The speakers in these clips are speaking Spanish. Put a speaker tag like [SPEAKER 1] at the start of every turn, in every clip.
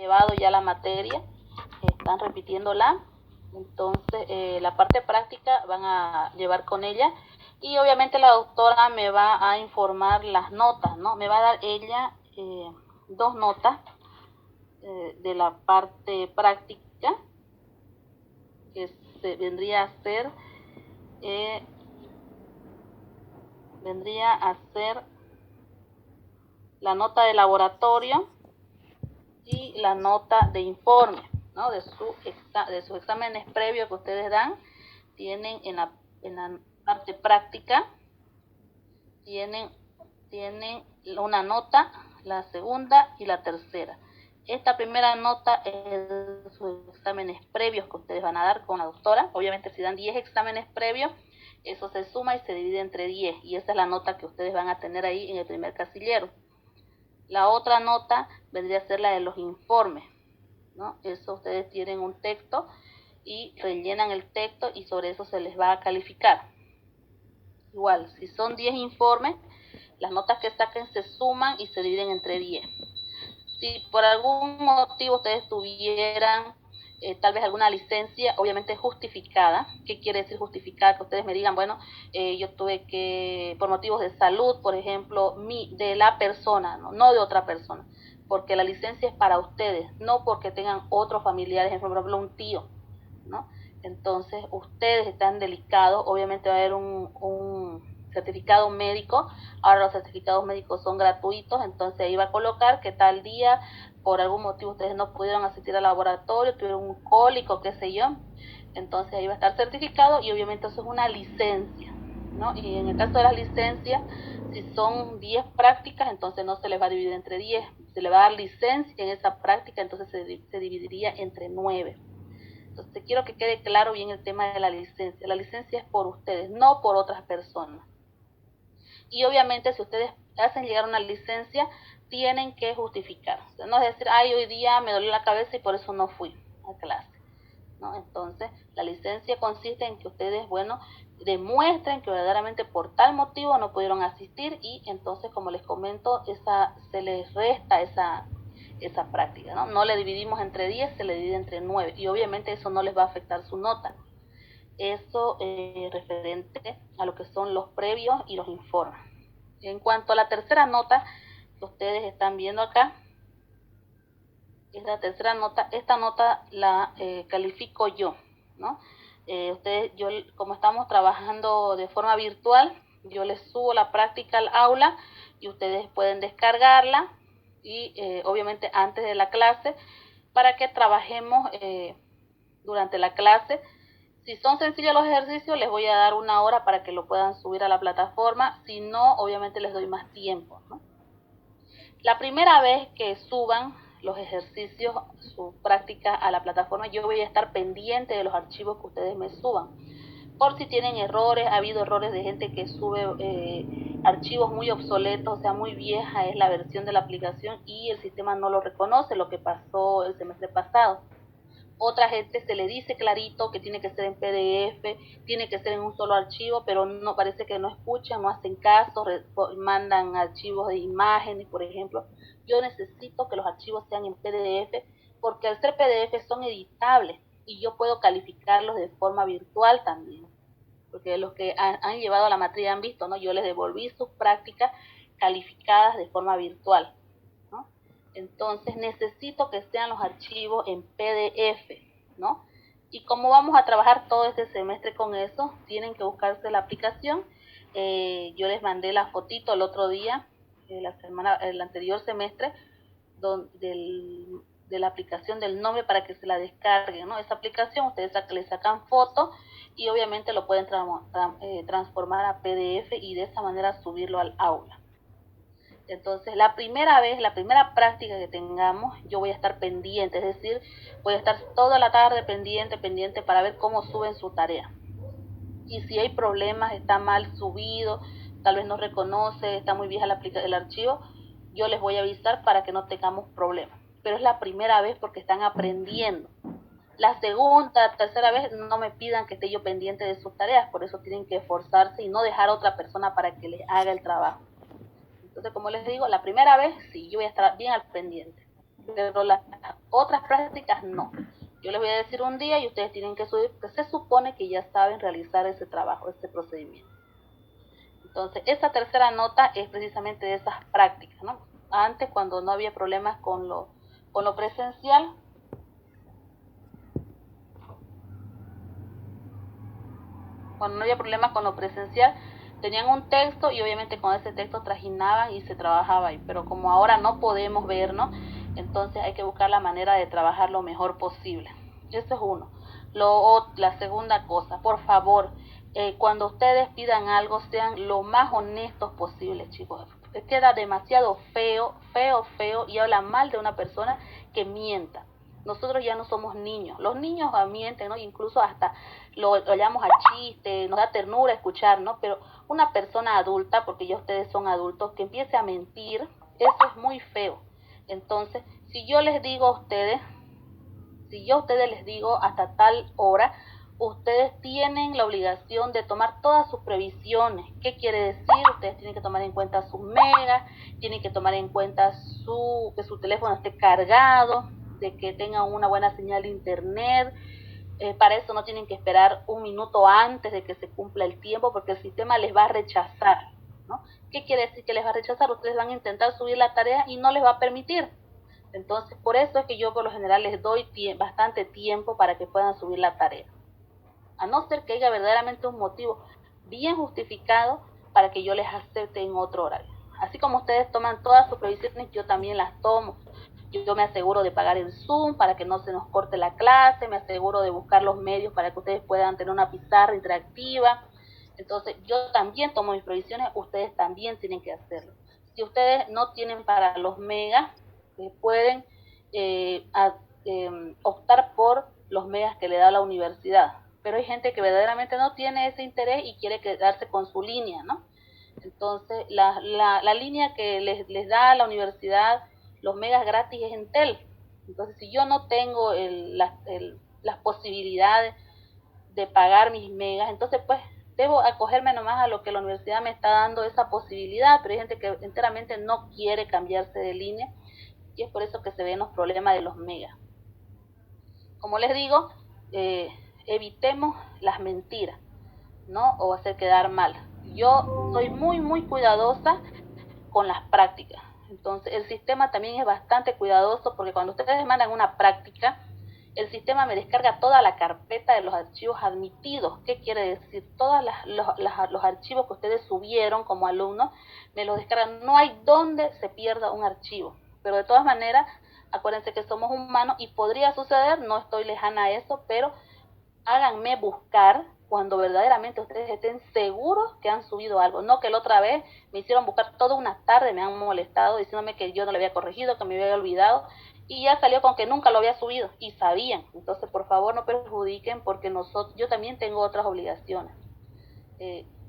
[SPEAKER 1] llevado ya la materia, están repitiéndola, entonces la parte práctica van a llevar con ella y obviamente la doctora me va a informar las notas, ¿no? Me va a dar ella 2 notas de la parte práctica, que vendría a ser la nota de laboratorio y la nota de informe, ¿no? de sus exámenes previos que ustedes dan. Tienen en la parte práctica, tienen una nota, la segunda y la tercera. Esta primera nota es de sus exámenes previos que ustedes van a dar con la doctora. Obviamente si dan 10 exámenes previos, eso se suma y se divide entre 10, y esa es la nota que ustedes van a tener ahí en el primer casillero. La otra nota vendría a ser la de los informes, ¿no? Eso ustedes tienen un texto y rellenan el texto y sobre eso se les va a calificar. Igual, si son 10 informes, las notas que saquen se suman y se dividen entre 10. Si por algún motivo ustedes tuvieran tal vez alguna licencia, obviamente justificada. ¿Qué quiere decir justificada? Que ustedes me digan, bueno, yo tuve que, por motivos de salud, por ejemplo, de la persona, no de otra persona, porque la licencia es para ustedes, no porque tengan otros familiares, por ejemplo, un tío, ¿no? Entonces, ustedes están delicados, obviamente va a haber un certificado médico. Ahora los certificados médicos son gratuitos, entonces ahí va a colocar que tal día, por algún motivo, ustedes no pudieron asistir al laboratorio, tuvieron un cólico, qué sé yo, entonces ahí va a estar certificado y obviamente eso es una licencia, ¿no? Y en el caso de las licencias, si son 10 prácticas, entonces no se les va a dividir entre 10, se le va a dar licencia en esa práctica, entonces se dividiría entre 9. Entonces quiero que quede claro bien el tema de la licencia. La licencia es por ustedes, no por otras personas. Y obviamente si ustedes hacen llegar una licencia, tienen que justificar. O sea, no es decir, ay, hoy día me dolió la cabeza y por eso no fui a clase, ¿no? Entonces, la licencia consiste en que ustedes, bueno, demuestren que verdaderamente por tal motivo no pudieron asistir y entonces, como les comento, se les resta esa práctica, ¿no? No le dividimos entre 10, se le divide entre 9 y obviamente eso no les va a afectar su nota. Eso referente a lo que son los previos y los informes. En cuanto a la tercera nota que ustedes están viendo acá, es la tercera nota. Esta nota la califico yo, ¿no? Yo, como estamos trabajando de forma virtual, yo les subo la práctica al aula y ustedes pueden descargarla y obviamente antes de la clase para que trabajemos durante la clase. Si son sencillos los ejercicios, les voy a dar 1 hora para que lo puedan subir a la plataforma. Si no, obviamente les doy más tiempo, ¿no? La primera vez que suban los ejercicios, su práctica a la plataforma, yo voy a estar pendiente de los archivos que ustedes me suban. Por si tienen errores, ha habido errores de gente que sube archivos muy obsoletos, o sea, muy vieja es la versión de la aplicación y el sistema no lo reconoce, lo que pasó el semestre pasado. Otra gente se le dice clarito que tiene que ser en PDF, tiene que ser en un solo archivo, pero no, parece que no escuchan, no hacen caso, mandan archivos de imágenes, por ejemplo. Yo necesito que los archivos sean en PDF, porque al ser PDF son editables y yo puedo calificarlos de forma virtual también. Porque los que han llevado la materia han visto, ¿no? Yo les devolví sus prácticas calificadas de forma virtual. Entonces necesito que sean los archivos en PDF, ¿no? Y como vamos a trabajar todo este semestre con eso, tienen que buscarse la aplicación. Yo les mandé la fotito el otro día, el anterior semestre, de la aplicación del nombre para que se la descarguen, ¿no? Esa aplicación ustedes le sacan foto y obviamente lo pueden transformar a PDF y de esa manera subirlo al aula. Entonces, la primera práctica que tengamos, yo voy a estar pendiente, es decir, voy a estar toda la tarde pendiente para ver cómo suben su tarea. Y si hay problemas, está mal subido, tal vez no reconoce, está muy vieja el archivo, yo les voy a avisar para que no tengamos problemas. Pero es la primera vez porque están aprendiendo. La segunda, tercera vez, no me pidan que esté yo pendiente de sus tareas, por eso tienen que esforzarse y no dejar a otra persona para que les haga el trabajo. Entonces, como les digo, la primera vez sí, yo voy a estar bien al pendiente. Pero las Otras prácticas no. Yo les voy a decir un día y ustedes tienen que subir, porque se supone que ya saben realizar ese trabajo, ese procedimiento. Entonces, esa tercera nota es precisamente de esas prácticas, ¿no? Antes, cuando no había problemas con lo presencial, tenían un texto y obviamente con ese texto trajinaban y se trabajaba ahí. Pero como ahora no podemos ver, ¿no? Entonces hay que buscar la manera de trabajar lo mejor posible. Eso es uno. La segunda cosa, por favor, cuando ustedes pidan algo, sean lo más honestos posible, chicos. Queda demasiado feo y habla mal de una persona que mienta. Nosotros ya no somos niños. Los niños mienten, ¿no? Incluso hasta lo llamamos a chiste, nos da ternura escuchar, ¿no? Pero una persona adulta, porque ya ustedes son adultos, que empiece a mentir, eso es muy feo. Entonces, si yo les digo a ustedes les digo hasta tal hora, ustedes tienen la obligación de tomar todas sus previsiones. ¿Qué quiere decir? Ustedes tienen que tomar en cuenta sus megas, tienen que tomar en cuenta que su teléfono esté cargado, de que tengan una buena señal de internet. Para eso no tienen que esperar un minuto antes de que se cumpla el tiempo, porque el sistema les va a rechazar, ¿no? ¿Qué quiere decir que les va a rechazar? Ustedes van a intentar subir la tarea y no les va a permitir. Entonces, por eso es que yo por lo general les doy bastante tiempo para que puedan subir la tarea. A no ser que haya verdaderamente un motivo bien justificado para que yo les acepte en otro horario. Así como ustedes toman todas sus previsiones, yo también las tomo. Yo me aseguro de pagar el Zoom para que no se nos corte la clase, me aseguro de buscar los medios para que ustedes puedan tener una pizarra interactiva. Entonces, yo también tomo mis previsiones, ustedes también tienen que hacerlo. Si ustedes no tienen para los megas, pueden optar por los megas que le da la universidad. Pero hay gente que verdaderamente no tiene ese interés y quiere quedarse con su línea, ¿no? Entonces, la línea que les da la universidad, los megas gratis, es Entel. Entonces, si yo no tengo las posibilidades de pagar mis megas, entonces pues debo acogerme nomás a lo que la universidad me está dando esa posibilidad, pero hay gente que enteramente no quiere cambiarse de línea y es por eso que se ven los problemas de los megas. Como les digo, evitemos las mentiras, ¿no? O hacer quedar mal. Yo soy muy cuidadosa con las prácticas. Entonces, el sistema también es bastante cuidadoso porque cuando ustedes mandan una práctica, el sistema me descarga toda la carpeta de los archivos admitidos. ¿Qué quiere decir? Todos los archivos que ustedes subieron como alumnos, me los descargan. No hay donde se pierda un archivo. Pero de todas maneras, acuérdense que somos humanos y podría suceder, no estoy lejana a eso, pero háganme buscar cuando verdaderamente ustedes estén seguros que han subido algo. No que la otra vez me hicieron buscar toda una tarde, me han molestado diciéndome que yo no le había corregido, que me había olvidado, y ya salió con que nunca lo había subido, y sabían. Entonces, por favor, no perjudiquen, porque yo también tengo otras obligaciones.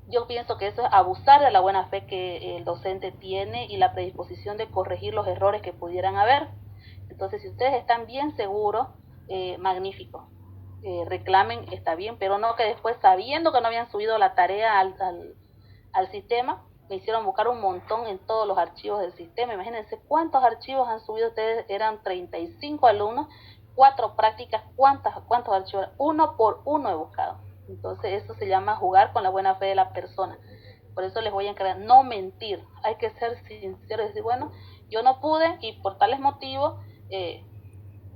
[SPEAKER 1] Yo pienso que eso es abusar de la buena fe que el docente tiene y la predisposición de corregir los errores que pudieran haber. Entonces, si ustedes están bien seguros, magnífico. Reclamen, está bien, pero no que después, sabiendo que no habían subido la tarea al sistema, me hicieron buscar un montón en todos los archivos del sistema. Imagínense cuántos archivos han subido ustedes, eran 35 alumnos, 4 prácticas, ¿cuántos archivos? Uno por uno he buscado. Entonces eso se llama jugar con la buena fe de la persona. Por eso les voy a encargar, no mentir, hay que ser sinceros y decir, bueno, yo no pude y por tales motivos,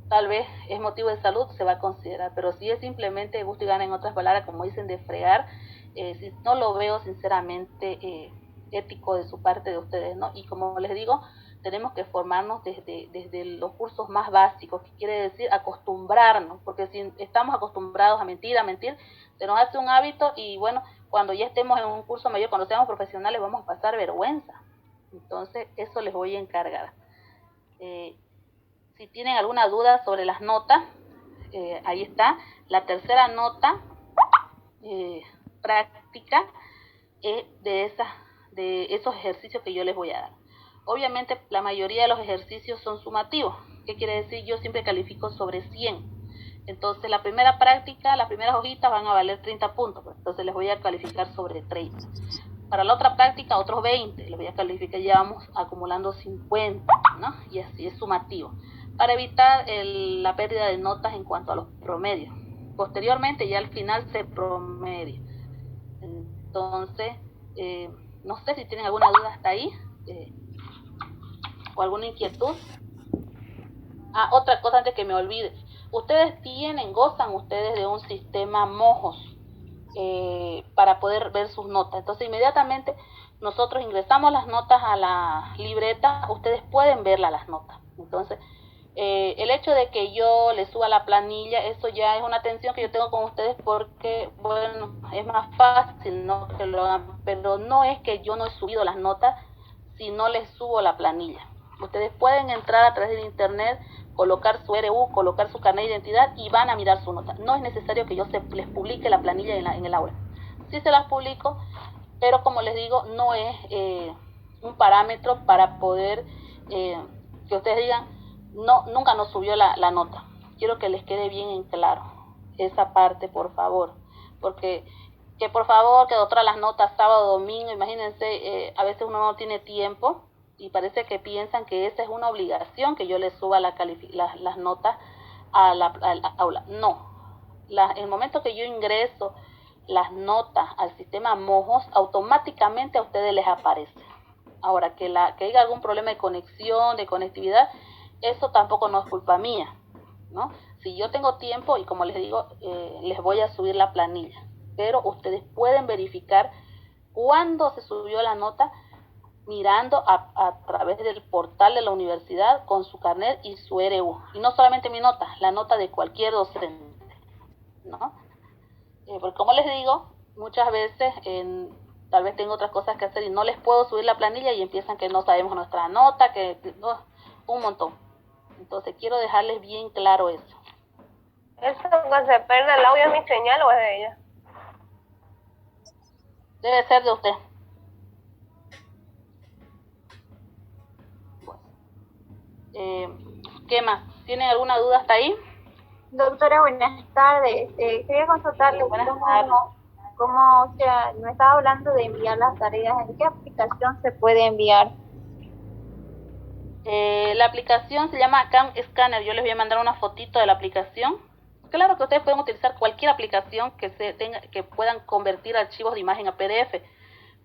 [SPEAKER 1] tal vez es motivo de salud, se va a considerar, pero si es simplemente gusto y gana, en otras palabras, como dicen, de fregar, si no lo veo sinceramente ético de su parte de ustedes, ¿no? Y como les digo, tenemos que formarnos desde los cursos más básicos, que quiere decir acostumbrarnos, porque si estamos acostumbrados a mentir, se nos hace un hábito y bueno, cuando ya estemos en un curso mayor, cuando seamos profesionales, vamos a pasar vergüenza. Entonces, eso les voy a encargar. Si tienen alguna duda sobre las notas, ahí está. La tercera nota práctica es de esos ejercicios que yo les voy a dar. Obviamente la mayoría de los ejercicios son sumativos. ¿Qué quiere decir? Yo siempre califico sobre 100. Entonces la primera práctica, las primeras hojitas van a valer 30 puntos. Entonces les voy a calificar sobre 30. Para la otra práctica otros 20. Les voy a calificar, ya vamos acumulando 50, ¿no? Y así es sumativo. para evitar la pérdida de notas en cuanto a los promedios. Posteriormente ya al final se promedia. Entonces, no sé si tienen alguna duda hasta ahí o alguna inquietud. Otra cosa antes que me olvide. Ustedes gozan ustedes de un sistema Mojos para poder ver sus notas. Entonces, inmediatamente nosotros ingresamos las notas a la libreta, ustedes pueden verlas las notas. Entonces, el hecho de que yo les suba la planilla, eso ya es una atención que yo tengo con ustedes porque, bueno, es más fácil, ¿no?, que lo hagan, pero no es que yo no he subido las notas si no les subo la planilla. Ustedes pueden entrar a través de internet, colocar su RU, colocar su carnet de identidad y van a mirar su nota. No es necesario que yo les publique la planilla en el aula. Sí se las publico, pero como les digo, no es un parámetro para poder que ustedes digan, no, nunca nos subió la nota. Quiero que les quede bien en claro esa parte, por favor, porque que por favor, que doctora las notas sábado, domingo, imagínense, a veces uno no tiene tiempo y parece que piensan que esa es una obligación, que yo les suba las notas al aula. No, el momento que yo ingreso las notas al sistema Mojos, automáticamente a ustedes les aparece. Ahora, que haya algún problema de conexión, de conectividad, eso tampoco no es culpa mía, ¿no? Si yo tengo tiempo, y como les digo, les voy a subir la planilla, pero ustedes pueden verificar cuándo se subió la nota mirando a través del portal de la universidad con su carnet y su RU. Y no solamente mi nota, la nota de cualquier docente, ¿no? Porque como les digo, muchas veces tal vez tengo otras cosas que hacer y no les puedo subir la planilla y empiezan que no sabemos nuestra nota, un montón. Entonces quiero dejarles bien claro eso.
[SPEAKER 2] ¿Eso que se pierde el audio es mi señal o es de ella?
[SPEAKER 1] Debe ser de usted. Bueno. ¿Qué más? ¿Tienen alguna duda hasta ahí?
[SPEAKER 3] Doctora, buenas tardes. Quería consultarle cómo, o sea, no estaba hablando de enviar las tareas, ¿en qué aplicación se puede enviar?
[SPEAKER 1] La aplicación se llama Cam Scanner. Yo les voy a mandar una fotito de la aplicación. Claro que ustedes pueden utilizar cualquier aplicación que puedan convertir archivos de imagen a PDF,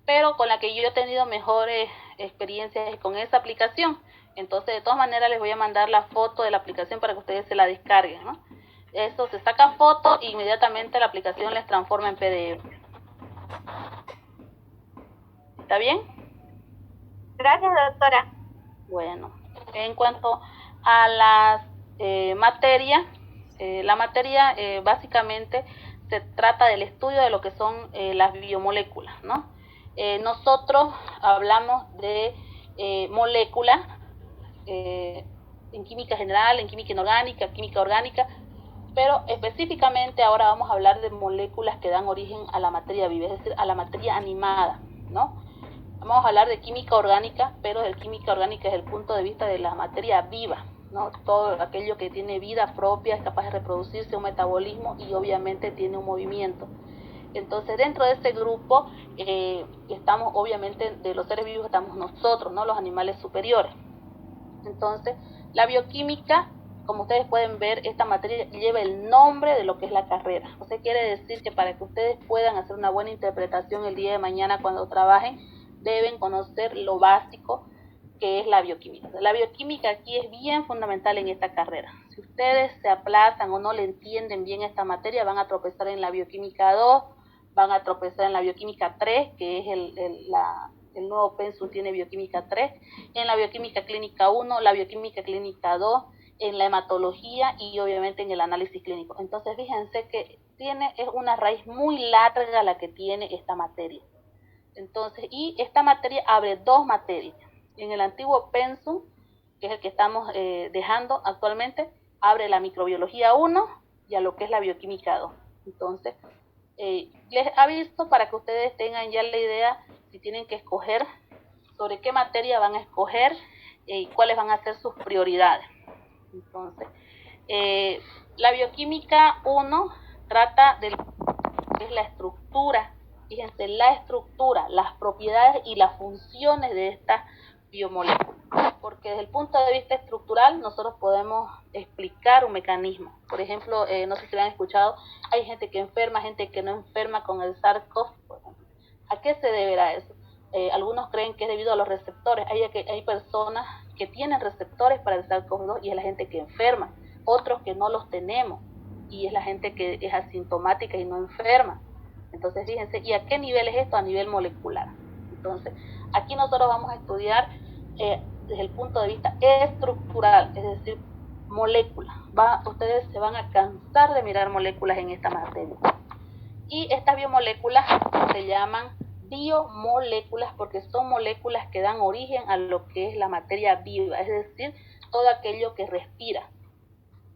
[SPEAKER 1] pero con la que yo he tenido mejores experiencias es con esa aplicación. Entonces, de todas maneras, les voy a mandar la foto de la aplicación para que ustedes se la descarguen, ¿no? Eso, se saca foto e inmediatamente la aplicación les transforma en PDF. ¿Está bien?
[SPEAKER 3] Gracias, doctora.
[SPEAKER 1] Bueno, en cuanto a las materias, la materia básicamente se trata del estudio de lo que son las biomoléculas, ¿no? Nosotros hablamos de moléculas en química general, en química inorgánica, química orgánica, pero específicamente ahora vamos a hablar de moléculas que dan origen a la materia viva, es decir, a la materia animada, ¿no? Vamos a hablar de química orgánica, pero de química orgánica desde el punto de vista de la materia viva, ¿no? Todo aquello que tiene vida propia, es capaz de reproducirse, un metabolismo y obviamente tiene un movimiento. Entonces, dentro de este grupo estamos, obviamente, de los seres vivos estamos nosotros, ¿no?, los animales superiores. Entonces, la bioquímica, como ustedes pueden ver, esta materia lleva el nombre de lo que es la carrera. O sea, quiere decir que para que ustedes puedan hacer una buena interpretación el día de mañana cuando trabajen, deben conocer lo básico que es la bioquímica. La bioquímica aquí es bien fundamental en esta carrera. Si ustedes se aplazan o no le entienden bien esta materia, van a tropezar en la bioquímica 2, van a tropezar en la bioquímica 3, que es el nuevo pensum tiene bioquímica 3, en la bioquímica clínica 1, la bioquímica clínica 2, en la hematología y obviamente en el análisis clínico. Entonces fíjense que es una raíz muy larga la que tiene esta materia. Entonces, y esta materia abre dos materias. En el antiguo pensum, que es el que estamos dejando actualmente, abre la microbiología 1 y a lo que es la bioquímica 2. Entonces, les aviso para que ustedes tengan ya la idea si tienen que escoger sobre qué materia van a escoger y cuáles van a ser sus prioridades. Entonces, la bioquímica 1 trata de la estructura. Fíjense, la estructura, las propiedades y las funciones de estas biomoléculas. porque desde el punto de vista estructural nosotros podemos explicar un mecanismo. Por ejemplo, no sé si lo han escuchado, hay gente que enferma, gente que no enferma con el SARS-CoV, por ejemplo. ¿A qué se deberá eso? Algunos creen que es debido a los receptores. Hay personas que tienen receptores para el SARS-CoV-2 y es la gente que enferma. Otros que no los tenemos y es la gente que es asintomática y no enferma. Entonces, fíjense, ¿y a qué nivel es esto? A nivel molecular. Entonces, aquí nosotros vamos a estudiar desde el punto de vista estructural, es decir, moléculas. Ustedes se van a cansar de mirar moléculas en esta materia. Y estas biomoléculas se llaman biomoléculas porque son moléculas que dan origen a lo que es la materia viva, es decir, todo aquello que respira.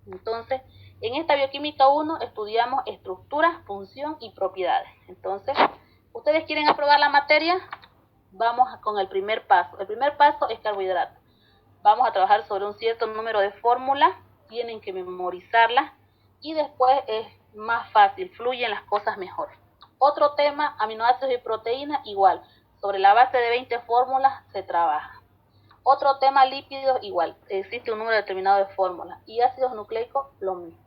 [SPEAKER 1] Entonces, en esta bioquímica 1 estudiamos estructura, función y propiedades. Entonces, ¿ustedes quieren aprobar la materia? Vamos con el primer paso. El primer paso es carbohidratos. Vamos a trabajar sobre un cierto número de fórmulas, tienen que memorizarlas y después es más fácil, fluyen las cosas mejor. Otro tema, aminoácidos y proteínas, igual. Sobre la base de 20 fórmulas se trabaja. Otro tema, lípidos, igual. Existe un número determinado de fórmulas. Y ácidos nucleicos, lo mismo.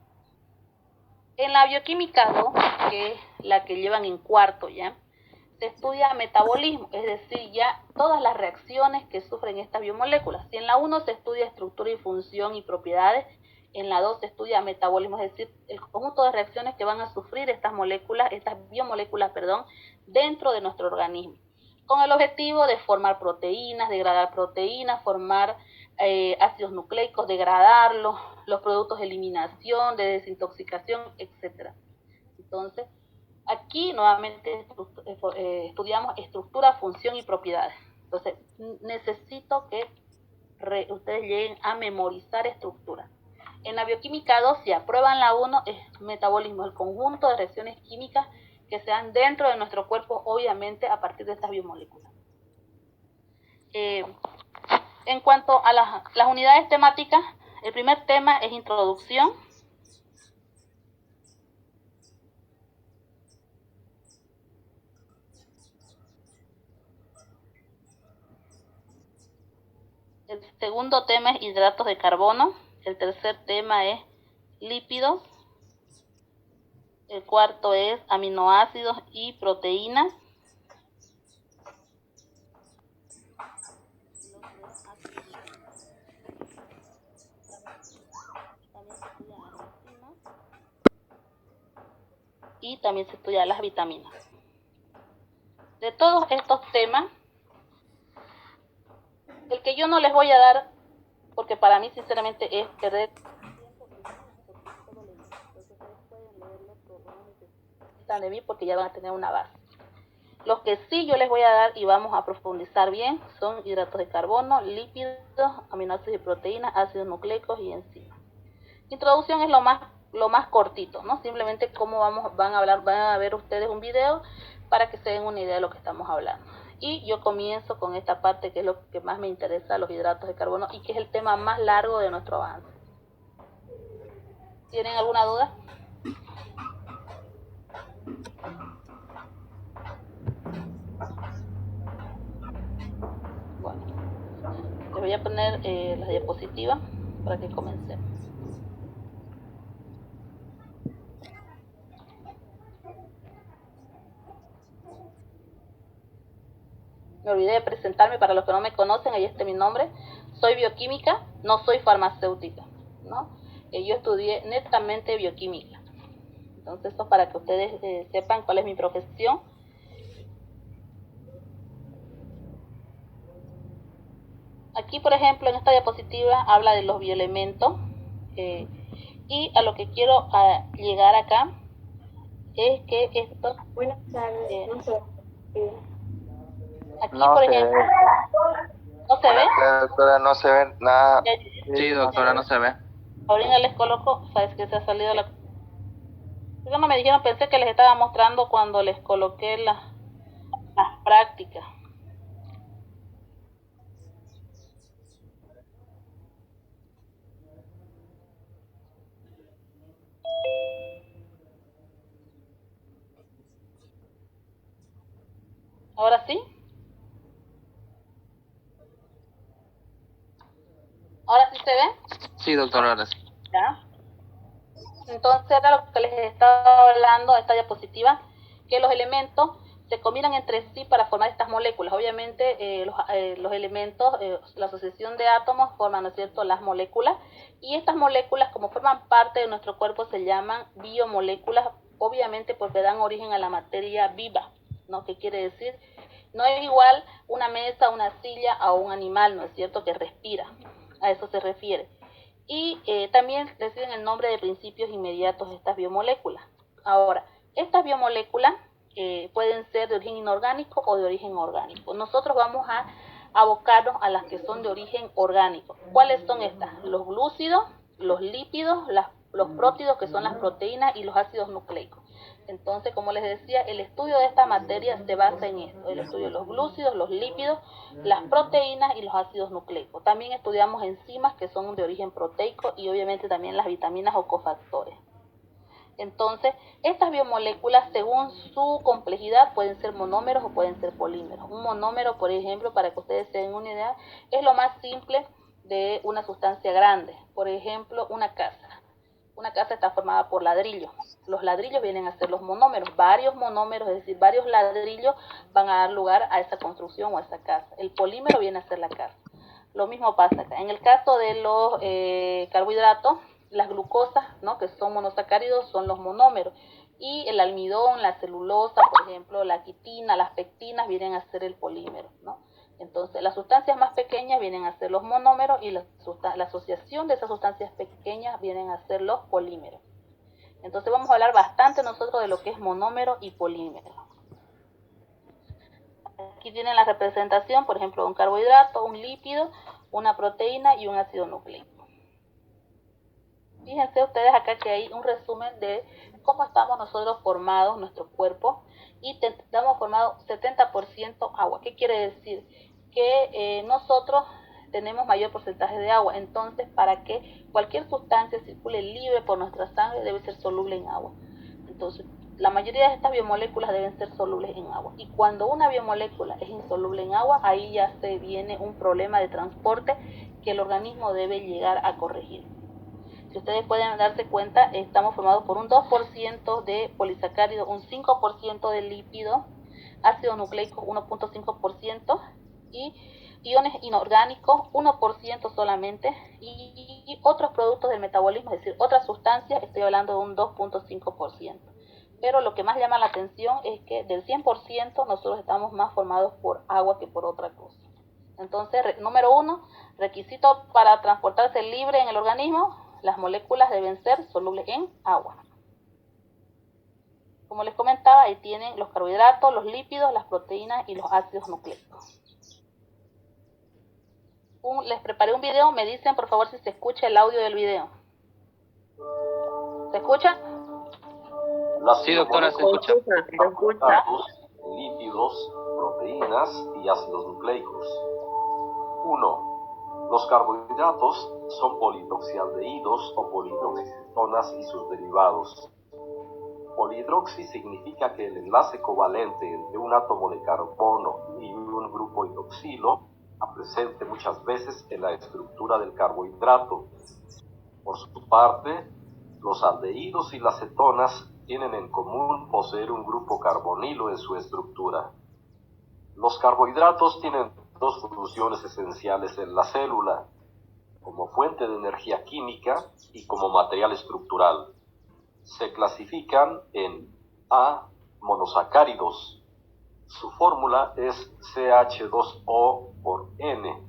[SPEAKER 1] En la bioquímica 2, que es la que llevan en cuarto ya, se estudia metabolismo, es decir, ya todas las reacciones que sufren estas biomoléculas. Si en la 1 se estudia estructura y función y propiedades, en la 2 se estudia metabolismo, es decir, el conjunto de reacciones que van a sufrir estas biomoléculas, dentro de nuestro organismo, con el objetivo de formar proteínas, degradar proteínas, formar ácidos nucleicos, degradarlos, los productos de eliminación, de desintoxicación, etcétera. Entonces, aquí nuevamente estudiamos estructura, función y propiedades. Entonces, necesito que ustedes lleguen a memorizar estructura. En la bioquímica 2, si aprueban la 1, es metabolismo, el conjunto de reacciones químicas que se dan dentro de nuestro cuerpo, obviamente a partir de estas biomoléculas. En cuanto a las unidades temáticas, el primer tema es introducción. El segundo tema es hidratos de carbono. El tercer tema es lípidos. El cuarto es aminoácidos y proteínas. Y también se estudian las vitaminas. De todos estos temas, el que yo no les voy a dar, porque para mí sinceramente es perder de mí porque ya van a tener una base. Los que sí yo les voy a dar y vamos a profundizar bien son hidratos de carbono, lípidos, aminoácidos y proteínas, ácidos nucleicos y enzimas. Introducción es lo más cortito, ¿no? Simplemente cómo van a ver ustedes un video para que se den una idea de lo que estamos hablando. Y yo comienzo con esta parte que es lo que más me interesa, los hidratos de carbono, y que es el tema más largo de nuestro avance. ¿Tienen alguna duda? Bueno, les voy a poner la diapositiva para que comencemos. Me olvidé de presentarme para los que no me conocen, ahí está mi nombre. Soy bioquímica, no soy farmacéutica, ¿no? Yo estudié netamente bioquímica. Entonces, eso para que ustedes sepan cuál es mi profesión. Aquí, por ejemplo, en esta diapositiva habla de los bioelementos. Y a lo que quiero llegar acá es que esto...
[SPEAKER 3] Buenas tardes. No sé.
[SPEAKER 1] Aquí, no por ejemplo... ¿No se ve?
[SPEAKER 4] Doctora, no se ve nada.
[SPEAKER 5] Sí, doctora, no se ve.
[SPEAKER 1] Ahorita les coloco, sabes que se ha salido la... Eso no me dijeron, pensé que les estaba mostrando cuando les coloqué las prácticas. ¿Ahora sí? se ve?
[SPEAKER 5] Sí, doctora, ahora sí.
[SPEAKER 1] ¿Ya? Entonces era lo que les estaba hablando, esta diapositiva, que los elementos se combinan entre sí para formar estas moléculas. Obviamente los elementos, la asociación de átomos forman, ¿no es cierto?, las moléculas, y estas moléculas, como forman parte de nuestro cuerpo, se llaman biomoléculas, obviamente porque dan origen a la materia viva, ¿no? ¿Qué quiere decir? No es igual una mesa, una silla a un animal, ¿no es cierto?, que respira. A eso se refiere. Y también reciben el nombre de principios inmediatos de estas biomoléculas. Ahora, estas biomoléculas pueden ser de origen inorgánico o de origen orgánico. Nosotros vamos a abocarnos a las que son de origen orgánico. ¿Cuáles son estas? Los glúcidos, los lípidos, los prótidos, que son las proteínas, y los ácidos nucleicos. Entonces, como les decía, el estudio de esta materia se basa en esto: el estudio de los glúcidos, los lípidos, las proteínas y los ácidos nucleicos. También estudiamos enzimas que son de origen proteico, y obviamente también las vitaminas o cofactores. Entonces, estas biomoléculas, según su complejidad, pueden ser monómeros o pueden ser polímeros. Un monómero, por ejemplo, para que ustedes se den una idea, es lo más simple de una sustancia grande. Por ejemplo, una casa. Una casa está formada por ladrillos. Los ladrillos vienen a ser los monómeros. Varios monómeros, es decir, varios ladrillos van a dar lugar a esa construcción o a esa casa. El polímero viene a ser la casa. Lo mismo pasa acá. En el caso de los carbohidratos, las glucosas, ¿no?, que son monosacáridos, son los monómeros. Y el almidón, la celulosa, por ejemplo, la quitina, las pectinas vienen a ser el polímero, ¿no? Entonces, las sustancias más pequeñas vienen a ser los monómeros, y la asociación de esas sustancias pequeñas vienen a ser los polímeros. Entonces, vamos a hablar bastante nosotros de lo que es monómero y polímero. Aquí tienen la representación, por ejemplo, un carbohidrato, un lípido, una proteína y un ácido nucleico. Fíjense ustedes acá que hay un resumen de cómo estamos nosotros formados, nuestro cuerpo, y estamos formados 70% agua. ¿Qué quiere decir? Que nosotros tenemos mayor porcentaje de agua. Entonces, para que cualquier sustancia circule libre por nuestra sangre, debe ser soluble en agua. Entonces, la mayoría de estas biomoléculas deben ser solubles en agua. Y cuando una biomolécula es insoluble en agua, ahí ya se viene un problema de transporte que el organismo debe llegar a corregir. Si ustedes pueden darse cuenta, estamos formados por un 2% de polisacárido, un 5% de lípido, ácido nucleico 1.5%, y iones inorgánicos 1% solamente, y otros productos del metabolismo, es decir, otras sustancias, estoy hablando de un 2.5%. Pero lo que más llama la atención es que del 100% nosotros estamos más formados por agua que por otra cosa. Entonces, número 1, requisito para transportarse libre en el organismo: las moléculas deben ser solubles en agua. Como les comentaba, ahí tienen los carbohidratos, los lípidos, las proteínas y los ácidos nucleicos. Les preparé un video, me dicen por favor si se escucha el audio del video. ¿Se escucha?
[SPEAKER 5] Sí, doctora, se escucha.
[SPEAKER 6] Carbohidratos, lípidos, proteínas y ácidos nucleicos. 1. Los carbohidratos son polihidroxialdehídos o polihidroxicetonas y sus derivados. Polihidroxi significa que el enlace covalente entre un átomo de carbono y un grupo hidroxilo está presente muchas veces en la estructura del carbohidrato. Por su parte, los aldehídos y las cetonas tienen en común poseer un grupo carbonilo en su estructura. Los carbohidratos tienen dos funciones esenciales en la célula: como fuente de energía química y como material estructural. Se clasifican en A. Monosacáridos. Su fórmula es CH2O por N,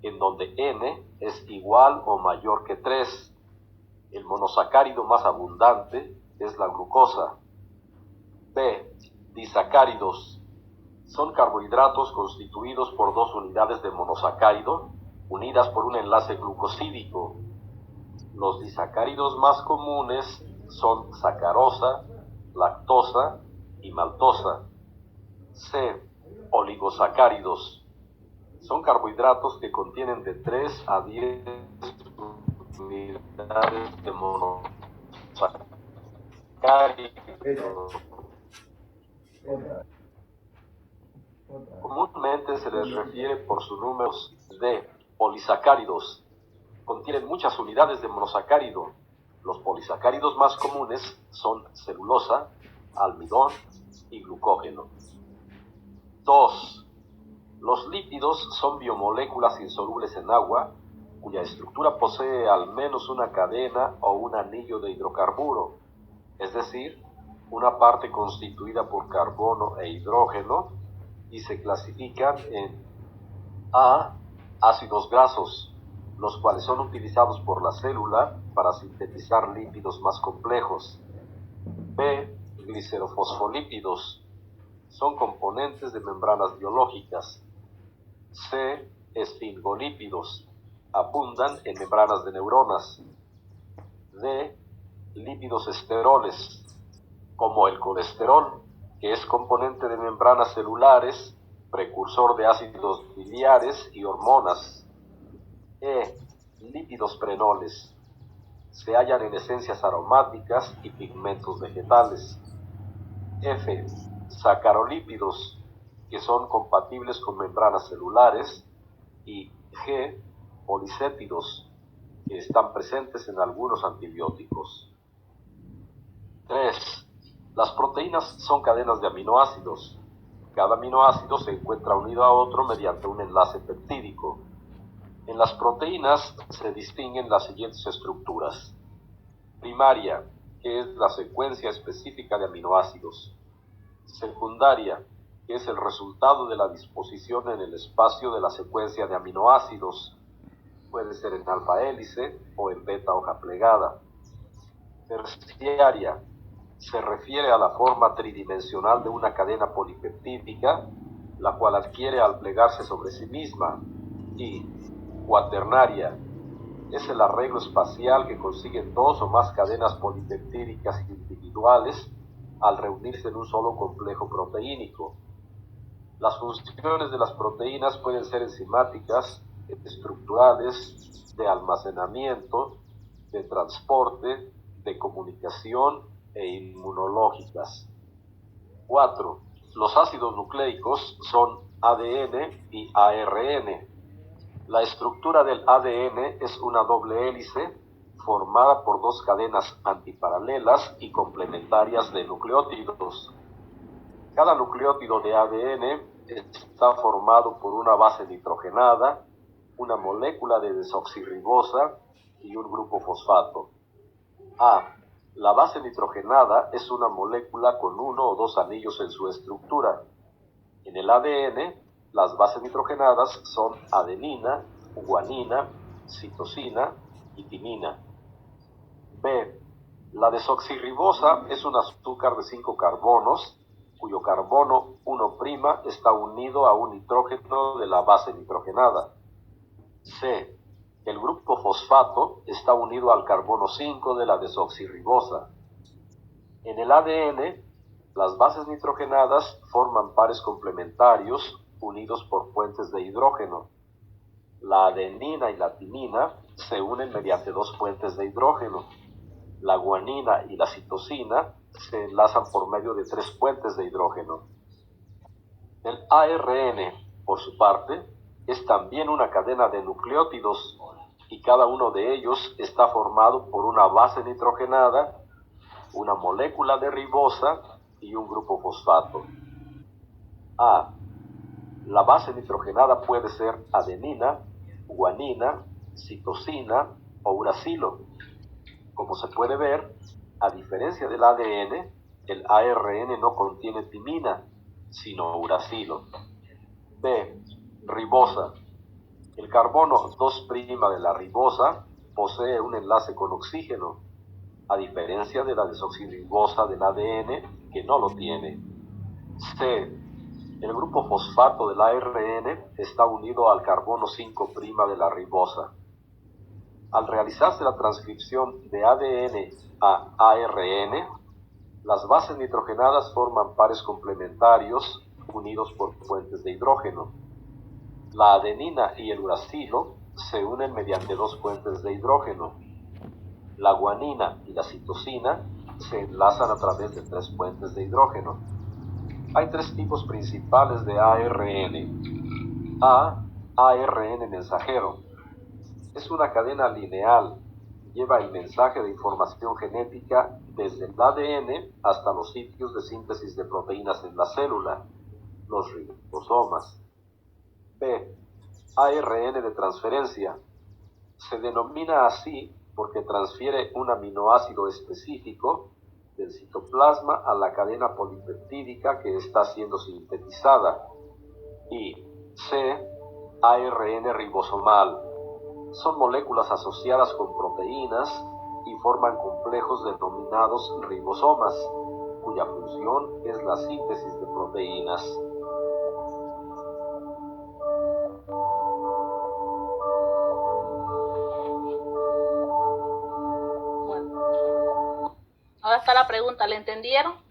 [SPEAKER 6] en donde N es igual o mayor que 3. El monosacárido más abundante es la glucosa. B. Disacáridos. Son carbohidratos constituidos por dos unidades de monosacárido unidas por un enlace glucosídico. Los disacáridos más comunes son sacarosa, lactosa y maltosa. C. Oligosacáridos. Son carbohidratos que contienen de 3 a 10 unidades de monosacárido. Comúnmente se les refiere por sus números de polisacáridos. contienen muchas unidades de monosacárido. Los polisacáridos más comunes son celulosa, almidón y glucógeno. 2. Los lípidos son biomoléculas insolubles en agua, cuya estructura posee al menos una cadena o un anillo de hidrocarburo, es decir, una parte constituida por carbono e hidrógeno, y se clasifican en A. Ácidos grasos, los cuales son utilizados por la célula para sintetizar lípidos más complejos. B. Glicerofosfolípidos, son componentes de membranas biológicas. C. Esfingolípidos, abundan en membranas de neuronas. D. Lípidos esteroles, como el colesterol, que es componente de membranas celulares, precursor de ácidos biliares y hormonas. E. Lípidos prenoles, se hallan en esencias aromáticas y pigmentos vegetales. F. Sacarolípidos, que son compatibles con membranas celulares. Y G. Policépidos, que están presentes en algunos antibióticos. 3. Las proteínas son cadenas de aminoácidos. Cada aminoácido se encuentra unido a otro mediante un enlace peptídico. En las proteínas se distinguen las siguientes estructuras. Primaria, que es la secuencia específica de aminoácidos. Secundaria, que es el resultado de la disposición en el espacio de la secuencia de aminoácidos. Puede ser en alfa hélice o en beta hoja plegada. Terciaria, se refiere a la forma tridimensional de una cadena polipeptídica, la cual adquiere al plegarse sobre sí misma. Y cuaternaria, es el arreglo espacial que consiguen dos o más cadenas polipeptídicas individuales al reunirse en un solo complejo proteínico. Las funciones de las proteínas pueden ser enzimáticas, estructurales, de almacenamiento, de transporte, de comunicación e inmunológicas. 4. Los ácidos nucleicos son ADN y ARN. La estructura del ADN es una doble hélice formada por dos cadenas antiparalelas y complementarias de nucleótidos. Cada nucleótido de ADN está formado por una base nitrogenada, una molécula de desoxirribosa y un grupo fosfato. A. La base nitrogenada es una molécula con uno o dos anillos en su estructura. En el ADN, las bases nitrogenadas son adenina, guanina, citosina y timina. B. La desoxirribosa es un azúcar de 5 carbonos, cuyo carbono 1' está unido a un nitrógeno de la base nitrogenada. C. El grupo fosfato está unido al carbono 5 de la desoxirribosa. En el ADN, las bases nitrogenadas forman pares complementarios unidos por puentes de hidrógeno. La adenina y la timina se unen mediante dos puentes de hidrógeno. La guanina y la citosina se enlazan por medio de 3 puentes de hidrógeno. El ARN, por su parte, es también una cadena de nucleótidos y cada uno de ellos está formado por una base nitrogenada, una molécula de ribosa y un grupo fosfato. A. La base nitrogenada puede ser adenina, guanina, citosina o uracilo. Como se puede ver, a diferencia del ADN, el ARN no contiene timina, sino uracilo. B. Ribosa. El carbono 2' de la ribosa posee un enlace con oxígeno, a diferencia de la desoxirribosa del ADN, que no lo tiene. C. El grupo fosfato del ARN está unido al carbono 5' de la ribosa. Al realizarse la transcripción de ADN a ARN, las bases nitrogenadas forman pares complementarios unidos por puentes de hidrógeno. La adenina y el uracilo se unen mediante 2 puentes de hidrógeno. La guanina y la citosina se enlazan a través de 3 puentes de hidrógeno. Hay 3 tipos principales de ARN. A. ARN mensajero. Es una cadena lineal. Lleva el mensaje de información genética desde el ADN hasta los sitios de síntesis de proteínas en la célula, los ribosomas. B. ARN de transferencia. Se denomina así porque transfiere un aminoácido específico del citoplasma a la cadena polipeptídica que está siendo sintetizada. Y C. ARN ribosomal. Son moléculas asociadas con proteínas y forman complejos denominados ribosomas, cuya función es la síntesis de proteínas.
[SPEAKER 1] Bueno, ahora está la pregunta, ¿le entendieron?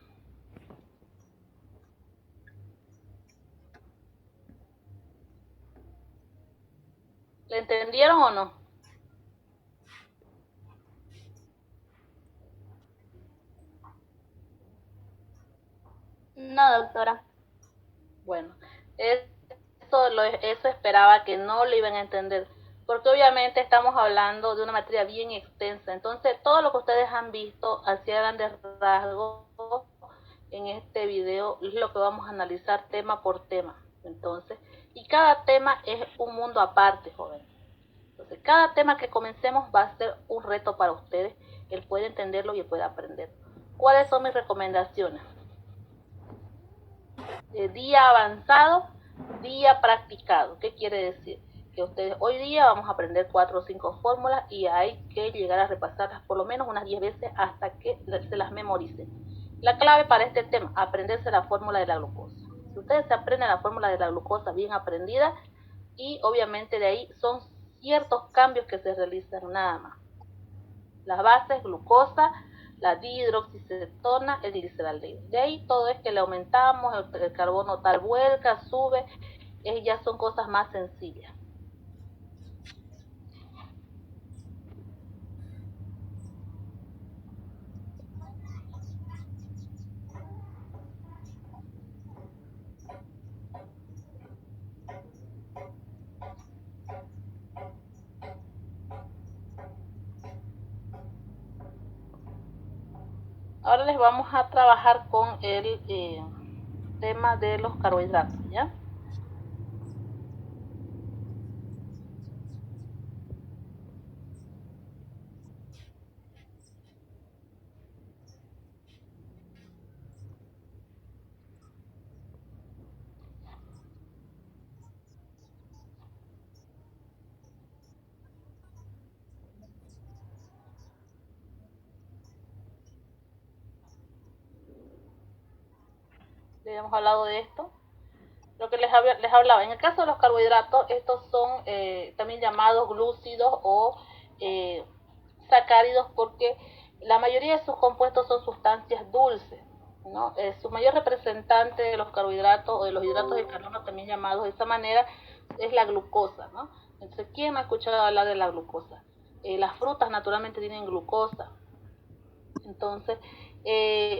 [SPEAKER 1] ¿Le entendieron o no?
[SPEAKER 3] No, doctora.
[SPEAKER 1] Bueno, eso esperaba que no lo iban a entender, porque obviamente estamos hablando de una materia bien extensa. Entonces, todo lo que ustedes han visto hacia grandes rasgos en este video es lo que vamos a analizar tema por tema. Entonces, y cada tema es un mundo aparte, jóvenes. Entonces, cada tema que comencemos va a ser un reto para ustedes, el poder entenderlo y el poder aprender. ¿Cuáles son mis recomendaciones? Día avanzado, día practicado. ¿Qué quiere decir? Que ustedes hoy día vamos a aprender 4 o 5 fórmulas y hay que llegar a repasarlas por lo menos unas 10 veces hasta que se las memoricen. La clave para este tema, aprenderse la fórmula de la glucosa. Si ustedes se aprenden la fórmula de la glucosa bien aprendida, y obviamente de ahí son ciertos cambios que se realizan nada más. Las bases, glucosa, la dihidroxicetona, el gliceraldehído. De ahí todo es que le aumentamos, el carbono tal vuelca, sube, ya son cosas más sencillas. Ahora les vamos a trabajar con el tema de los carbohidratos, ¿ya? Ya hemos hablado de esto. Lo que les hablaba, en el caso de los carbohidratos, estos son también llamados glúcidos o sacáridos, porque la mayoría de sus compuestos son sustancias dulces, ¿no? Su mayor representante de los carbohidratos o de los hidratos de carbono, también llamados de esa manera, es la glucosa, ¿no? Entonces, ¿quién me ha escuchado hablar de la glucosa? Las frutas naturalmente tienen glucosa. Entonces,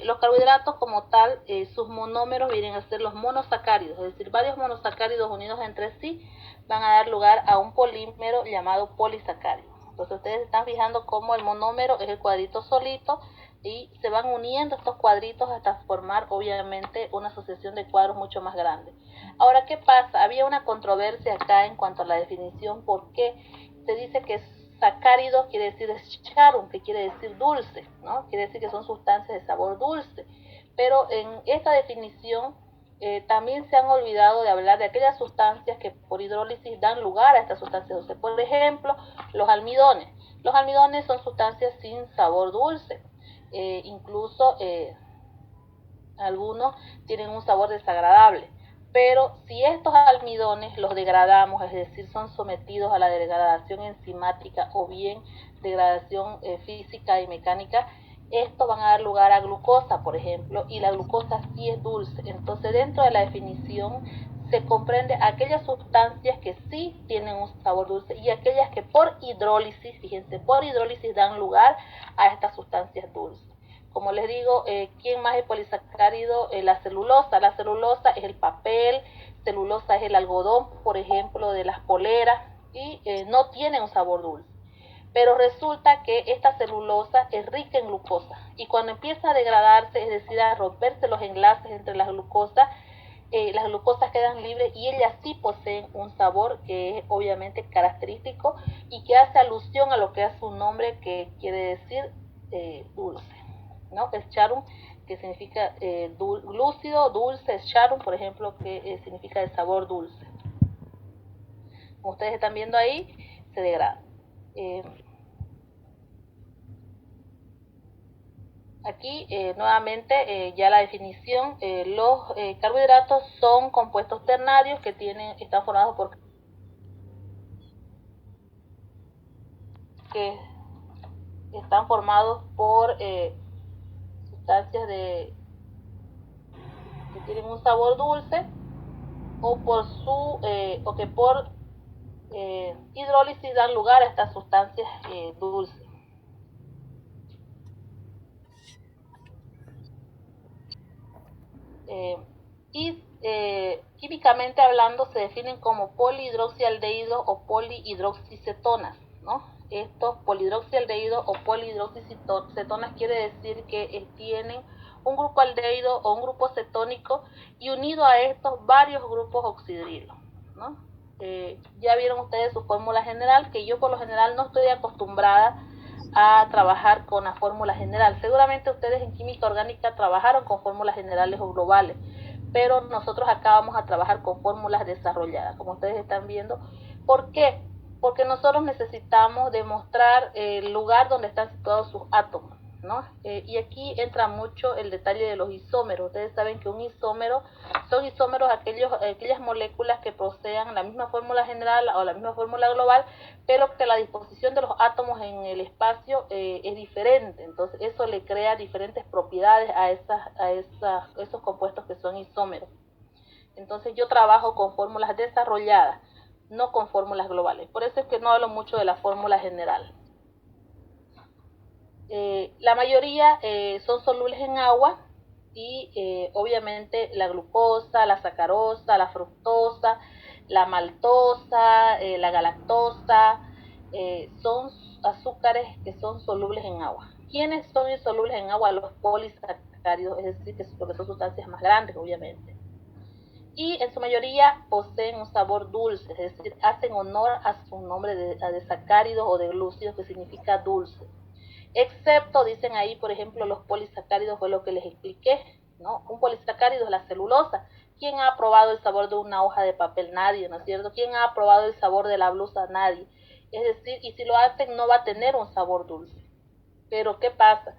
[SPEAKER 1] los carbohidratos como tal, sus monómeros vienen a ser los monosacáridos, es decir, varios monosacáridos unidos entre sí van a dar lugar a un polímero llamado polisacárido. Entonces ustedes están fijando cómo el monómero es el cuadrito solito y se van uniendo estos cuadritos hasta formar obviamente una asociación de cuadros mucho más grande. Ahora, ¿qué pasa? Había una controversia acá en cuanto a la definición, porque se dice que sacárido quiere decir charum, que quiere decir dulce, ¿no? Quiere decir que son sustancias de sabor dulce. Pero en esta definición también se han olvidado de hablar de aquellas sustancias que por hidrólisis dan lugar a estas sustancias dulces. Por ejemplo, los almidones. Los almidones son sustancias sin sabor dulce. Incluso algunos tienen un sabor desagradable. Pero si estos almidones los degradamos, es decir, son sometidos a la degradación enzimática o bien degradación física y mecánica, estos van a dar lugar a glucosa, por ejemplo, y la glucosa sí es dulce. Entonces, dentro de la definición se comprende aquellas sustancias que sí tienen un sabor dulce y aquellas que por hidrólisis, fíjense, por hidrólisis dan lugar a estas sustancias dulces. Como les digo, ¿quién más es polisacárido? La celulosa. La celulosa es el papel, celulosa es el algodón, por ejemplo, de las poleras. y no tiene un sabor dulce. Pero resulta que esta celulosa es rica en glucosa y cuando empieza a degradarse, es decir, a romperse los enlaces entre las glucosas quedan libres y ellas sí poseen un sabor que es obviamente característico y que hace alusión a lo que es su nombre, que quiere decir dulce, ¿no? Es charum, que significa lúcido, dulce, charum, por ejemplo, que significa el sabor dulce. Como ustedes están viendo ahí, se degrada. Aquí nuevamente ya la definición, los carbohidratos son compuestos ternarios que están formados por sustancias que tienen un sabor dulce o que por hidrólisis dan lugar a estas sustancias dulces. Químicamente hablando se definen como polihidroxialdehídos o polihidroxicetonas, ¿no? Estos polihidroxialdehídos o polihidroxicetonas quiere decir que tienen un grupo aldehído o un grupo cetónico y unido a estos varios grupos oxidrilos, ¿no? Ya vieron ustedes su fórmula general, que yo por lo general no estoy acostumbrada a trabajar con la fórmula general. Seguramente ustedes en química orgánica trabajaron con fórmulas generales o globales, pero nosotros acá vamos a trabajar con fórmulas desarrolladas, como ustedes están viendo. ¿Por qué? Porque nosotros necesitamos demostrar el lugar donde están situados sus átomos, ¿no? Y aquí entra mucho el detalle de los isómeros. Ustedes saben que un isómero son isómeros aquellas moléculas que posean la misma fórmula general o la misma fórmula global, pero que la disposición de los átomos en el espacio es diferente. Entonces eso le crea diferentes propiedades a esos compuestos que son isómeros. Entonces yo trabajo con fórmulas desarrolladas, no con fórmulas globales. Por eso es que no hablo mucho de la fórmula general. La mayoría son solubles en agua y obviamente la glucosa, la sacarosa, la fructosa, la maltosa, la galactosa, son azúcares que son solubles en agua. ¿Quiénes son insolubles en agua? Los polisacáridos, es decir, porque son sustancias más grandes, obviamente. Y en su mayoría poseen un sabor dulce, es decir, hacen honor a su nombre de sacáridos o de glúcidos, que significa dulce. Excepto, dicen ahí, por ejemplo, los polisacáridos, fue lo que les expliqué, ¿no? Un polisacárido es la celulosa. ¿Quién ha probado el sabor de una hoja de papel? Nadie, ¿no es cierto? ¿Quién ha probado el sabor de la blusa? Nadie. Es decir, y si lo hacen no va a tener un sabor dulce. Pero ¿qué pasa?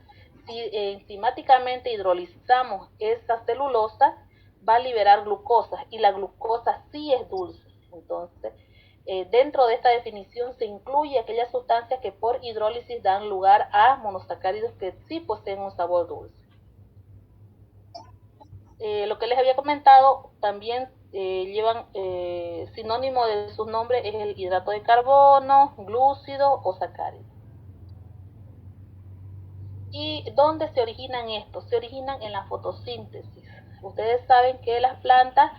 [SPEAKER 1] Si enzimáticamente hidrolizamos esa celulosa, va a liberar glucosa, y la glucosa sí es dulce. Entonces, dentro de esta definición se incluye aquellas sustancias que por hidrólisis dan lugar a monosacáridos que sí poseen un sabor dulce. Lo que les había comentado, también llevan sinónimo de sus nombres, es el hidrato de carbono, glúcido o sacárido. ¿Y dónde se originan estos? Se originan en la fotosíntesis. Ustedes saben que las plantas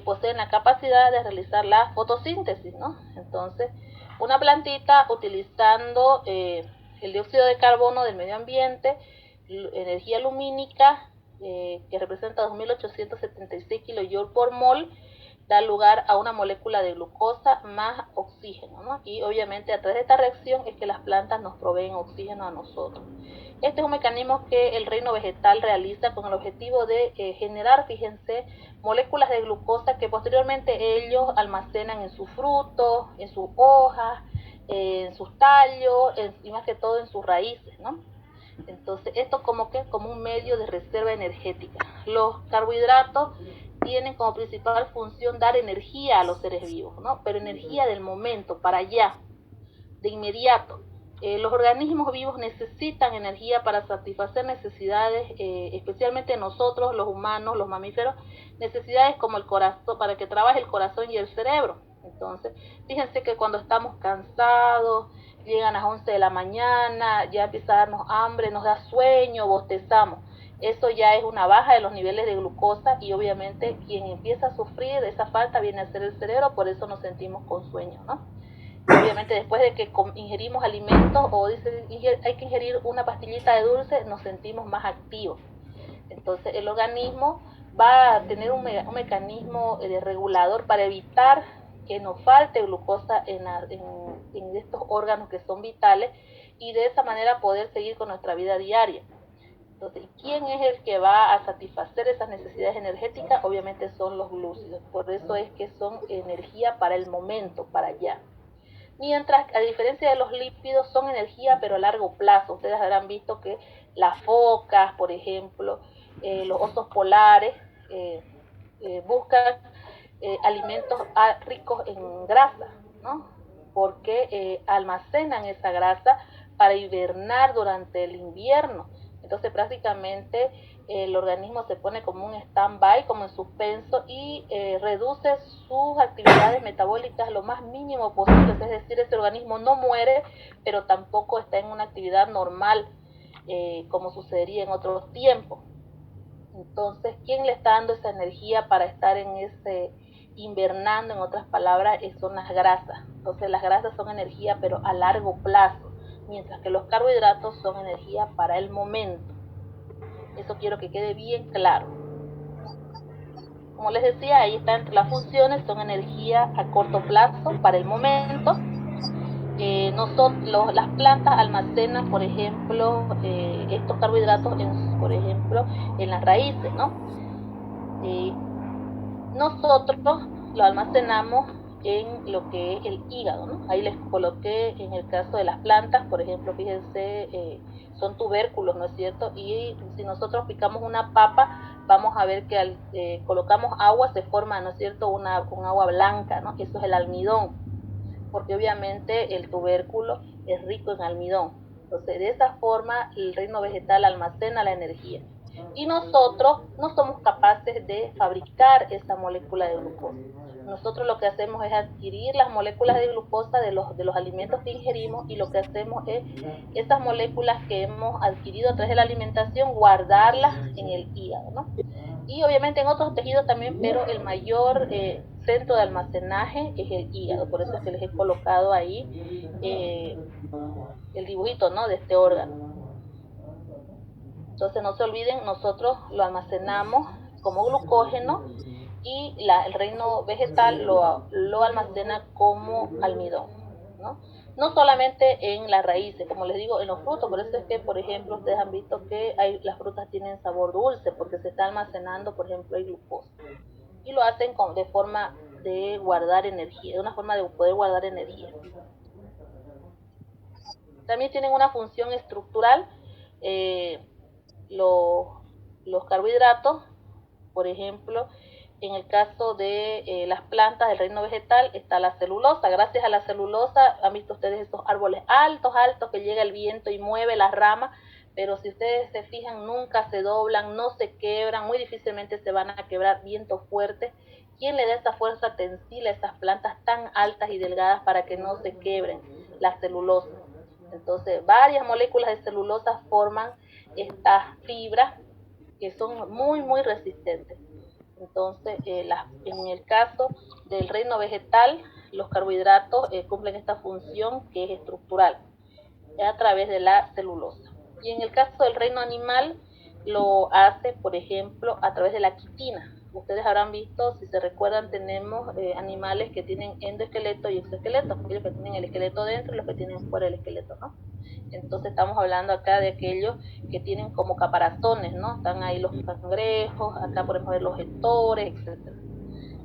[SPEAKER 1] poseen la capacidad de realizar la fotosíntesis, ¿no? Entonces, una plantita utilizando el dióxido de carbono del medio ambiente, energía lumínica, que representa 2.876 kJ por mol, da lugar a una molécula de glucosa más oxígeno, ¿no? Y obviamente a través de esta reacción es que las plantas nos proveen oxígeno a nosotros. Este es un mecanismo que el reino vegetal realiza con el objetivo de generar, fíjense, moléculas de glucosa que posteriormente ellos almacenan en sus frutos, en sus hojas, en sus tallos, y más que todo en sus raíces, ¿no? Entonces esto como un medio de reserva energética. Los carbohidratos tienen como principal función dar energía a los seres vivos, ¿no? Pero energía del momento, para allá, de inmediato. Los organismos vivos necesitan energía para satisfacer necesidades, especialmente nosotros, los humanos, los mamíferos, necesidades como el corazón, para que trabaje el corazón y el cerebro. Entonces, fíjense que cuando estamos cansados, llegan a las 11 de la mañana, ya empieza a darnos hambre, nos da sueño, bostezamos. Eso ya es una baja de los niveles de glucosa y obviamente quien empieza a sufrir de esa falta viene a ser el cerebro, por eso nos sentimos con sueño, ¿no? obviamente después de que ingerimos alimentos o dice hay que ingerir una pastillita de dulce, nos sentimos más activos. Entonces el organismo va a tener un mecanismo de regulador para evitar que nos falte glucosa en estos órganos que son vitales y de esa manera poder seguir con nuestra vida diaria. Entonces, ¿quién es el que va a satisfacer esas necesidades energéticas? Obviamente son los glúcidos, por eso es que son energía para el momento, para allá. Mientras, a diferencia de los lípidos, son energía pero a largo plazo. Ustedes habrán visto que las focas, por ejemplo, los osos polares, buscan alimentos ricos en grasa, ¿no? Porque almacenan esa grasa para hibernar durante el invierno. Entonces prácticamente el organismo se pone como un stand-by, como en suspenso, y reduce sus actividades metabólicas lo más mínimo posible. Es decir, ese organismo no muere, pero tampoco está en una actividad normal, como sucedería en otros tiempos. Entonces, ¿quién le está dando esa energía para estar en ese invernando? En otras palabras, son las grasas. Entonces, las grasas son energía, pero a largo plazo, mientras que los carbohidratos son energía para el momento. Eso quiero que quede bien claro. Como les decía, ahí están las funciones, son energía a corto plazo para el momento. Las plantas almacenan, por ejemplo, estos carbohidratos, por ejemplo, en las raíces, ¿no? Nosotros lo almacenamos en lo que es el hígado, ¿no? Ahí les coloqué en el caso de las plantas, por ejemplo, fíjense, son tubérculos, ¿no es cierto? Y si nosotros picamos una papa, vamos a ver que al colocamos agua se forma, ¿no es cierto?, un agua blanca, ¿no? Eso es el almidón, porque obviamente el tubérculo es rico en almidón. Entonces, de esa forma, el reino vegetal almacena la energía. Y nosotros no somos capaces de fabricar esa molécula de glucosa. Nosotros lo que hacemos es adquirir las moléculas de glucosa de los alimentos que ingerimos, y lo que hacemos es esas moléculas que hemos adquirido a través de la alimentación, guardarlas en el hígado, ¿no? Y obviamente en otros tejidos también, pero el mayor centro de almacenaje es el hígado. Por eso es que les he colocado ahí el dibujito, ¿no?, de este órgano. Entonces no se olviden, nosotros lo almacenamos como glucógeno y el reino vegetal lo almacena como almidón, ¿no? No solamente en las raíces, como les digo, en los frutos. Por eso es que, por ejemplo, ustedes han visto que las frutas tienen sabor dulce, porque se está almacenando, por ejemplo, el glucosa. Y lo hacen de forma de guardar energía, de una forma de poder guardar energía. También tienen una función estructural. Los carbohidratos, por ejemplo, en el caso de las plantas del reino vegetal está la celulosa. Gracias a la celulosa, han visto ustedes esos árboles altos que llega el viento y mueve las ramas, pero si ustedes se fijan, nunca se doblan, no se quebran, muy difícilmente se van a quebrar, vientos fuertes. ¿Quién le da esa fuerza tensil a esas plantas tan altas y delgadas para que no se quebren? La celulosa. Entonces, varias moléculas de celulosa forman estas fibras que son muy, muy resistentes. Entonces, en el caso del reino vegetal, los carbohidratos cumplen esta función que es estructural, a través de la celulosa. Y en el caso del reino animal, lo hace, por ejemplo, a través de la quitina. Ustedes habrán visto, si se recuerdan, tenemos animales que tienen endoesqueleto y exoesqueleto, aquellos que tienen el esqueleto dentro y los que tienen fuera el esqueleto, ¿no? Entonces estamos hablando acá de aquellos que tienen como caparazones, ¿no? Están ahí los cangrejos, acá por ejemplo los gestores, etc.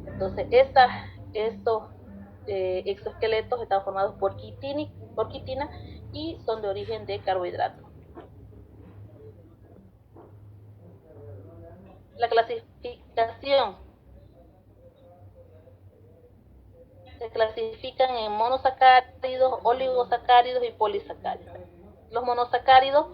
[SPEAKER 1] Entonces estos exoesqueletos están formados por quitina y son de origen de carbohidratos. La clasificación. Se clasifican en monosacáridos, oligosacáridos y polisacáridos. Los monosacáridos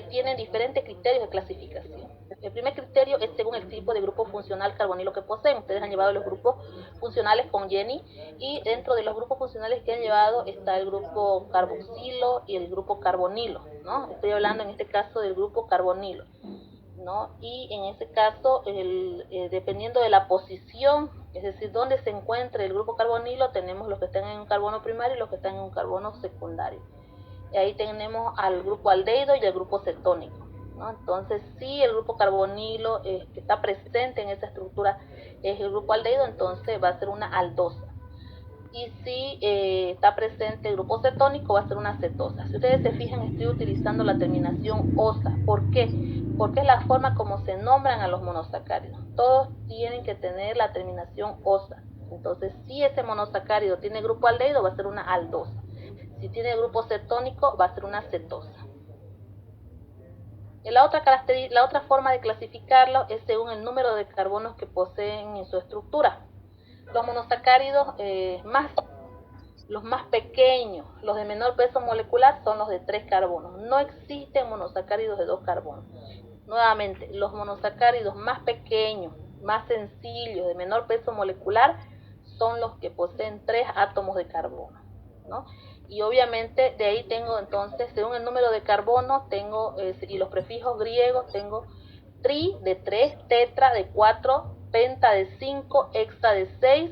[SPEAKER 1] tienen diferentes criterios de clasificación. El primer criterio es según el tipo de grupo funcional carbonilo que poseen. Ustedes han llevado los grupos funcionales con Jenny, y dentro de los grupos funcionales que han llevado está el grupo carboxilo y el grupo carbonilo, ¿no? Estoy hablando en este caso del grupo carbonilo, ¿no? Y en ese caso, dependiendo de la posición Es decir, donde se encuentra el grupo carbonilo, tenemos los que están en un carbono primario y los que están en un carbono secundario. Y ahí tenemos al grupo aldehído y al grupo cetónico, ¿no? Entonces, si el grupo carbonilo que está presente en esa estructura es el grupo aldehído, entonces va a ser una aldosa. Y si está presente el grupo cetónico, va a ser una cetosa. Si ustedes se fijan, estoy utilizando la terminación osa. ¿Por qué? Porque es la forma como se nombran a los monosacáridos. Todos tienen que tener la terminación osa. Entonces, si ese monosacárido tiene grupo aldehído, va a ser una aldosa. Si tiene grupo cetónico, va a ser una cetosa. La otra forma de clasificarlo es según el número de carbonos que poseen en su estructura. Los monosacáridos los más pequeños, los de menor peso molecular, son los de 3 carbonos. No existen monosacáridos de 2 carbonos. Nuevamente, los monosacáridos más pequeños, más sencillos, de menor peso molecular, son los que poseen 3 átomos de carbono, ¿no? Y obviamente de ahí tengo entonces, según el número de carbono, tengo y los prefijos griegos, tengo tri de 3, tetra de 4, penta de 5, hexa de 6,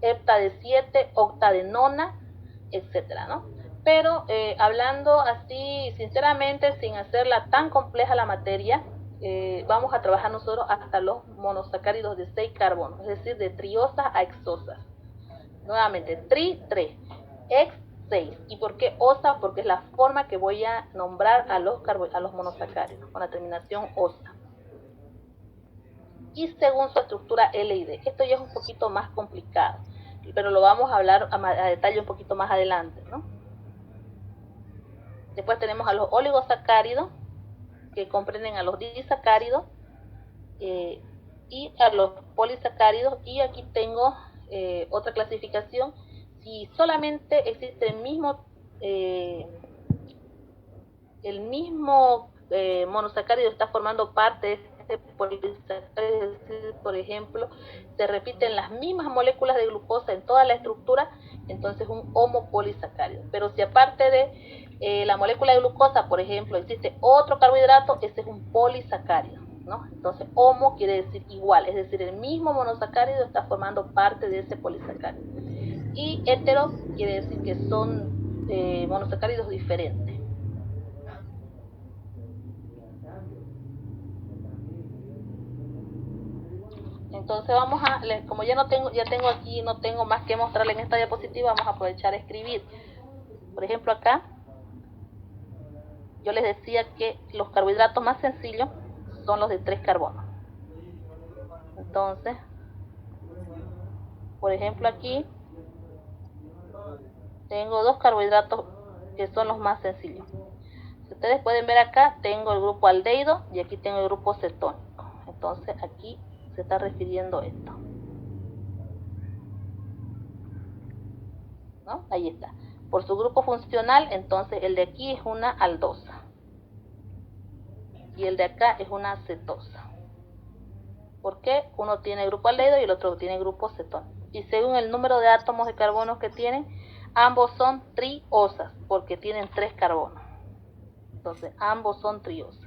[SPEAKER 1] hepta de 7, octa de nona, etcétera, ¿no? Pero hablando así, sinceramente, sin hacerla tan compleja la materia, vamos a trabajar nosotros hasta los monosacáridos de 6 carbonos, es decir, de triosas a hexosas. Nuevamente, tri, 3, hex, 6. ¿Y por qué osa? Porque es la forma que voy a nombrar a los monosacáridos, con la terminación osa. Y según su estructura L y D. Esto ya es un poquito más complicado, pero lo vamos a hablar a detalle un poquito más adelante, ¿no? Después tenemos a los oligosacáridos, que comprenden a los disacáridos, y a los polisacáridos. Y aquí tengo otra clasificación. Si solamente existe el mismo monosacárido está formando parte de este polisacárido, es decir, por ejemplo, se repiten las mismas moléculas de glucosa en toda la estructura, entonces un homopolisacárido. Pero si aparte de la molécula de glucosa, por ejemplo, existe otro carbohidrato, ese es un polisacárido, ¿no? Entonces, homo quiere decir igual, es decir, el mismo monosacárido está formando parte de ese polisacárido. Y hetero quiere decir que son monosacáridos diferentes. Entonces como ya tengo aquí, no tengo más que mostrarle en esta diapositiva, vamos a aprovechar a escribir. Por ejemplo, acá yo les decía que los carbohidratos más sencillos son los de 3 carbonos. Entonces, por ejemplo, aquí tengo 2 carbohidratos que son los más sencillos. Si ustedes pueden ver acá, tengo el grupo aldehído y aquí tengo el grupo cetónico. Entonces aquí se está refiriendo a esto, ¿no? Ahí está. Por su grupo funcional, entonces el de aquí es una aldosa y el de acá es una cetosa. ¿Por qué? Uno tiene grupo aldehído y el otro tiene grupo cetónico. Y según el número de átomos de carbono que tienen, ambos son triosas porque tienen 3 carbonos. Entonces, ambos son triosas.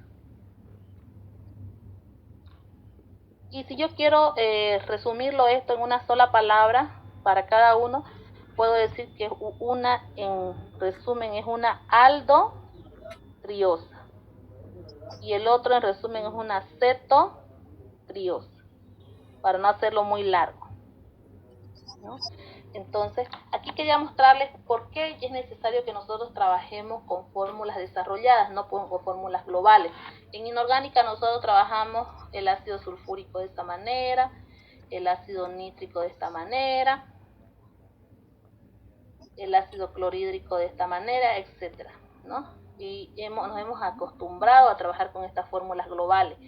[SPEAKER 1] Y si yo quiero resumirlo esto en una sola palabra para cada uno, puedo decir que una, en resumen, es una aldotriosa. Y el otro, en resumen, es una cetotriosa, para no hacerlo muy largo, ¿no? Entonces, aquí quería mostrarles por qué es necesario que nosotros trabajemos con fórmulas desarrolladas, no con fórmulas globales. En inorgánica nosotros trabajamos el ácido sulfúrico de esta manera, el ácido nítrico de esta manera, el ácido clorhídrico de esta manera, etcétera, ¿no? Y nos hemos acostumbrado a trabajar con estas fórmulas globales.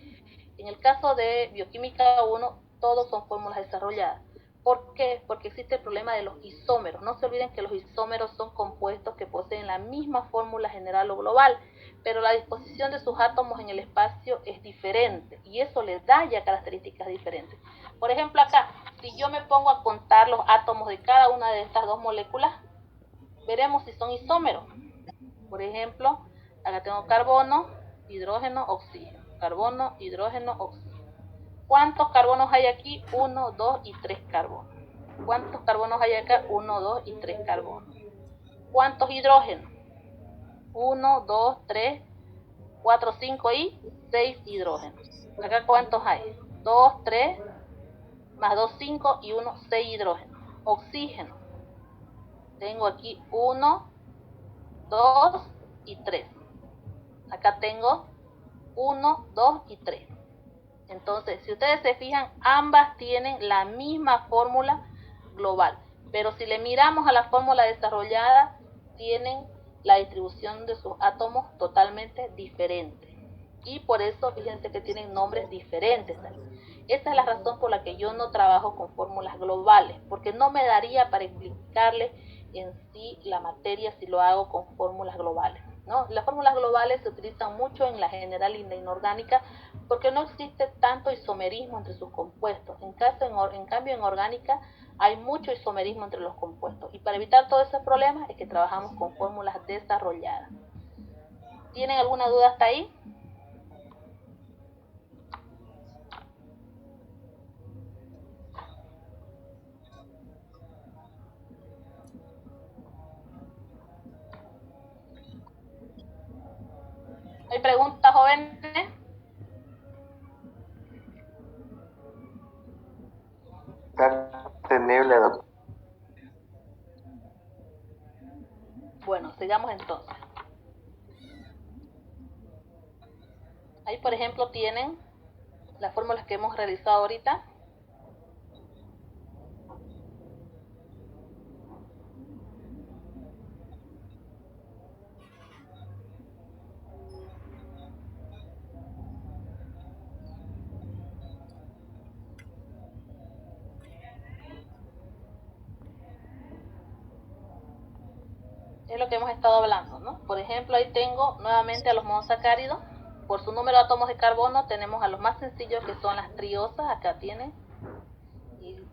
[SPEAKER 1] En el caso de Bioquímica 1, todos son fórmulas desarrolladas. ¿Por qué? Porque existe el problema de los isómeros. No se olviden que los isómeros son compuestos que poseen la misma fórmula general o global, pero la disposición de sus átomos en el espacio es diferente y eso les da ya características diferentes. Por ejemplo, acá, si yo me pongo a contar los átomos de cada una de estas 2 moléculas, veremos si son isómeros. Por ejemplo, acá tengo carbono, hidrógeno, oxígeno. Carbono, hidrógeno, oxígeno. ¿Cuántos carbonos hay aquí? 1, 2 y 3 carbonos. ¿Cuántos carbonos hay acá? 1, 2 y 3 carbonos. ¿Cuántos hidrógenos? 1, 2, 3, 4, 5 y 6 hidrógenos. Acá ¿cuántos hay? 2, 3, más 2, 5 y 1, 6 hidrógenos. Oxígeno. Tengo aquí 1, 2 y 3. Acá tengo 1, 2 y 3. Entonces, si ustedes se fijan, ambas tienen la misma fórmula global. Pero si le miramos a la fórmula desarrollada, tienen la distribución de sus átomos totalmente diferente. Y por eso, fíjense que tienen nombres diferentes. Esa es la razón por la que yo no trabajo con fórmulas globales, porque no me daría para explicarle en sí la materia si lo hago con fórmulas globales, ¿no? Las fórmulas globales se utilizan mucho en la general y la inorgánica porque no existe tanto isomerismo entre sus compuestos. En cambio, en orgánica hay mucho isomerismo entre los compuestos. Y para evitar todos esos problemas es que trabajamos con fórmulas desarrolladas. ¿Tienen alguna duda hasta ahí? ¿Hay preguntas, jóvenes?
[SPEAKER 4] Está entendible, doctor.
[SPEAKER 1] Bueno, sigamos entonces. Ahí, por ejemplo, tienen las fórmulas que hemos realizado ahorita. Es lo que hemos estado hablando, ¿no? Por ejemplo, ahí tengo nuevamente a los monosacáridos. Por su número de átomos de carbono tenemos a los más sencillos, que son las triosas. Acá tienen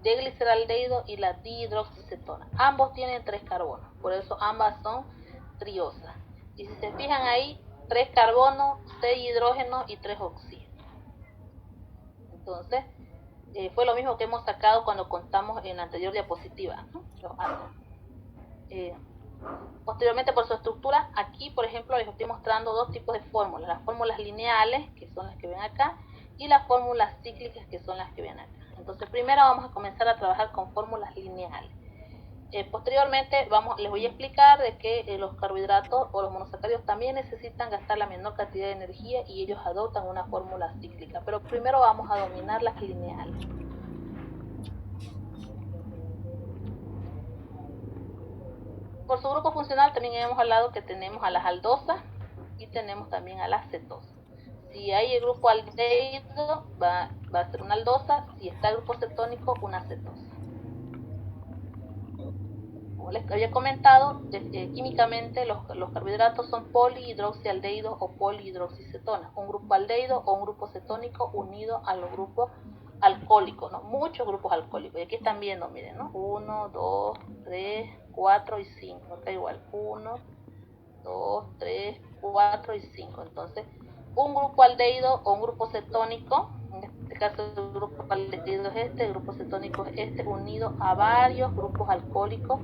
[SPEAKER 1] D-gliceraldehído y la dihidroxicetona. Ambos tienen 3 carbonos, por eso ambas son triosas. Y si se fijan ahí, 3 carbonos, 6 hidrógenos y 3 oxígenos. Entonces, fue lo mismo que hemos sacado cuando contamos en la anterior diapositiva, ¿no? Los átomos. Posteriormente, por su estructura, aquí por ejemplo les estoy mostrando dos tipos de fórmulas: las fórmulas lineales, que son las que ven acá, y las fórmulas cíclicas, que son las que ven acá. Entonces primero vamos a comenzar a trabajar con fórmulas lineales. Posteriormente les voy a explicar de que los carbohidratos o los monosacáridos también necesitan gastar la menor cantidad de energía y ellos adoptan una fórmula cíclica, pero primero vamos a dominar las lineales. Por su grupo funcional también hemos hablado que tenemos a las aldosas y tenemos también a las cetosas. Si hay el grupo aldehído, va a ser una aldosa. Si está el grupo cetónico, una cetosa. Como les había comentado, químicamente los carbohidratos son polihidroxialdehídos o polihidroxicetonas. Un grupo aldehído o un grupo cetónico unido a los grupos alcohólicos, ¿no? Muchos grupos alcohólicos. Y aquí están viendo, miren, ¿no? 1, 2, 3, 4 y 5. Acá igual, 1, 2, 3, 4 y 5. Entonces, un grupo aldehído o un grupo cetónico, en este caso el grupo aldehído es este, el grupo cetónico es este, unido a varios grupos alcohólicos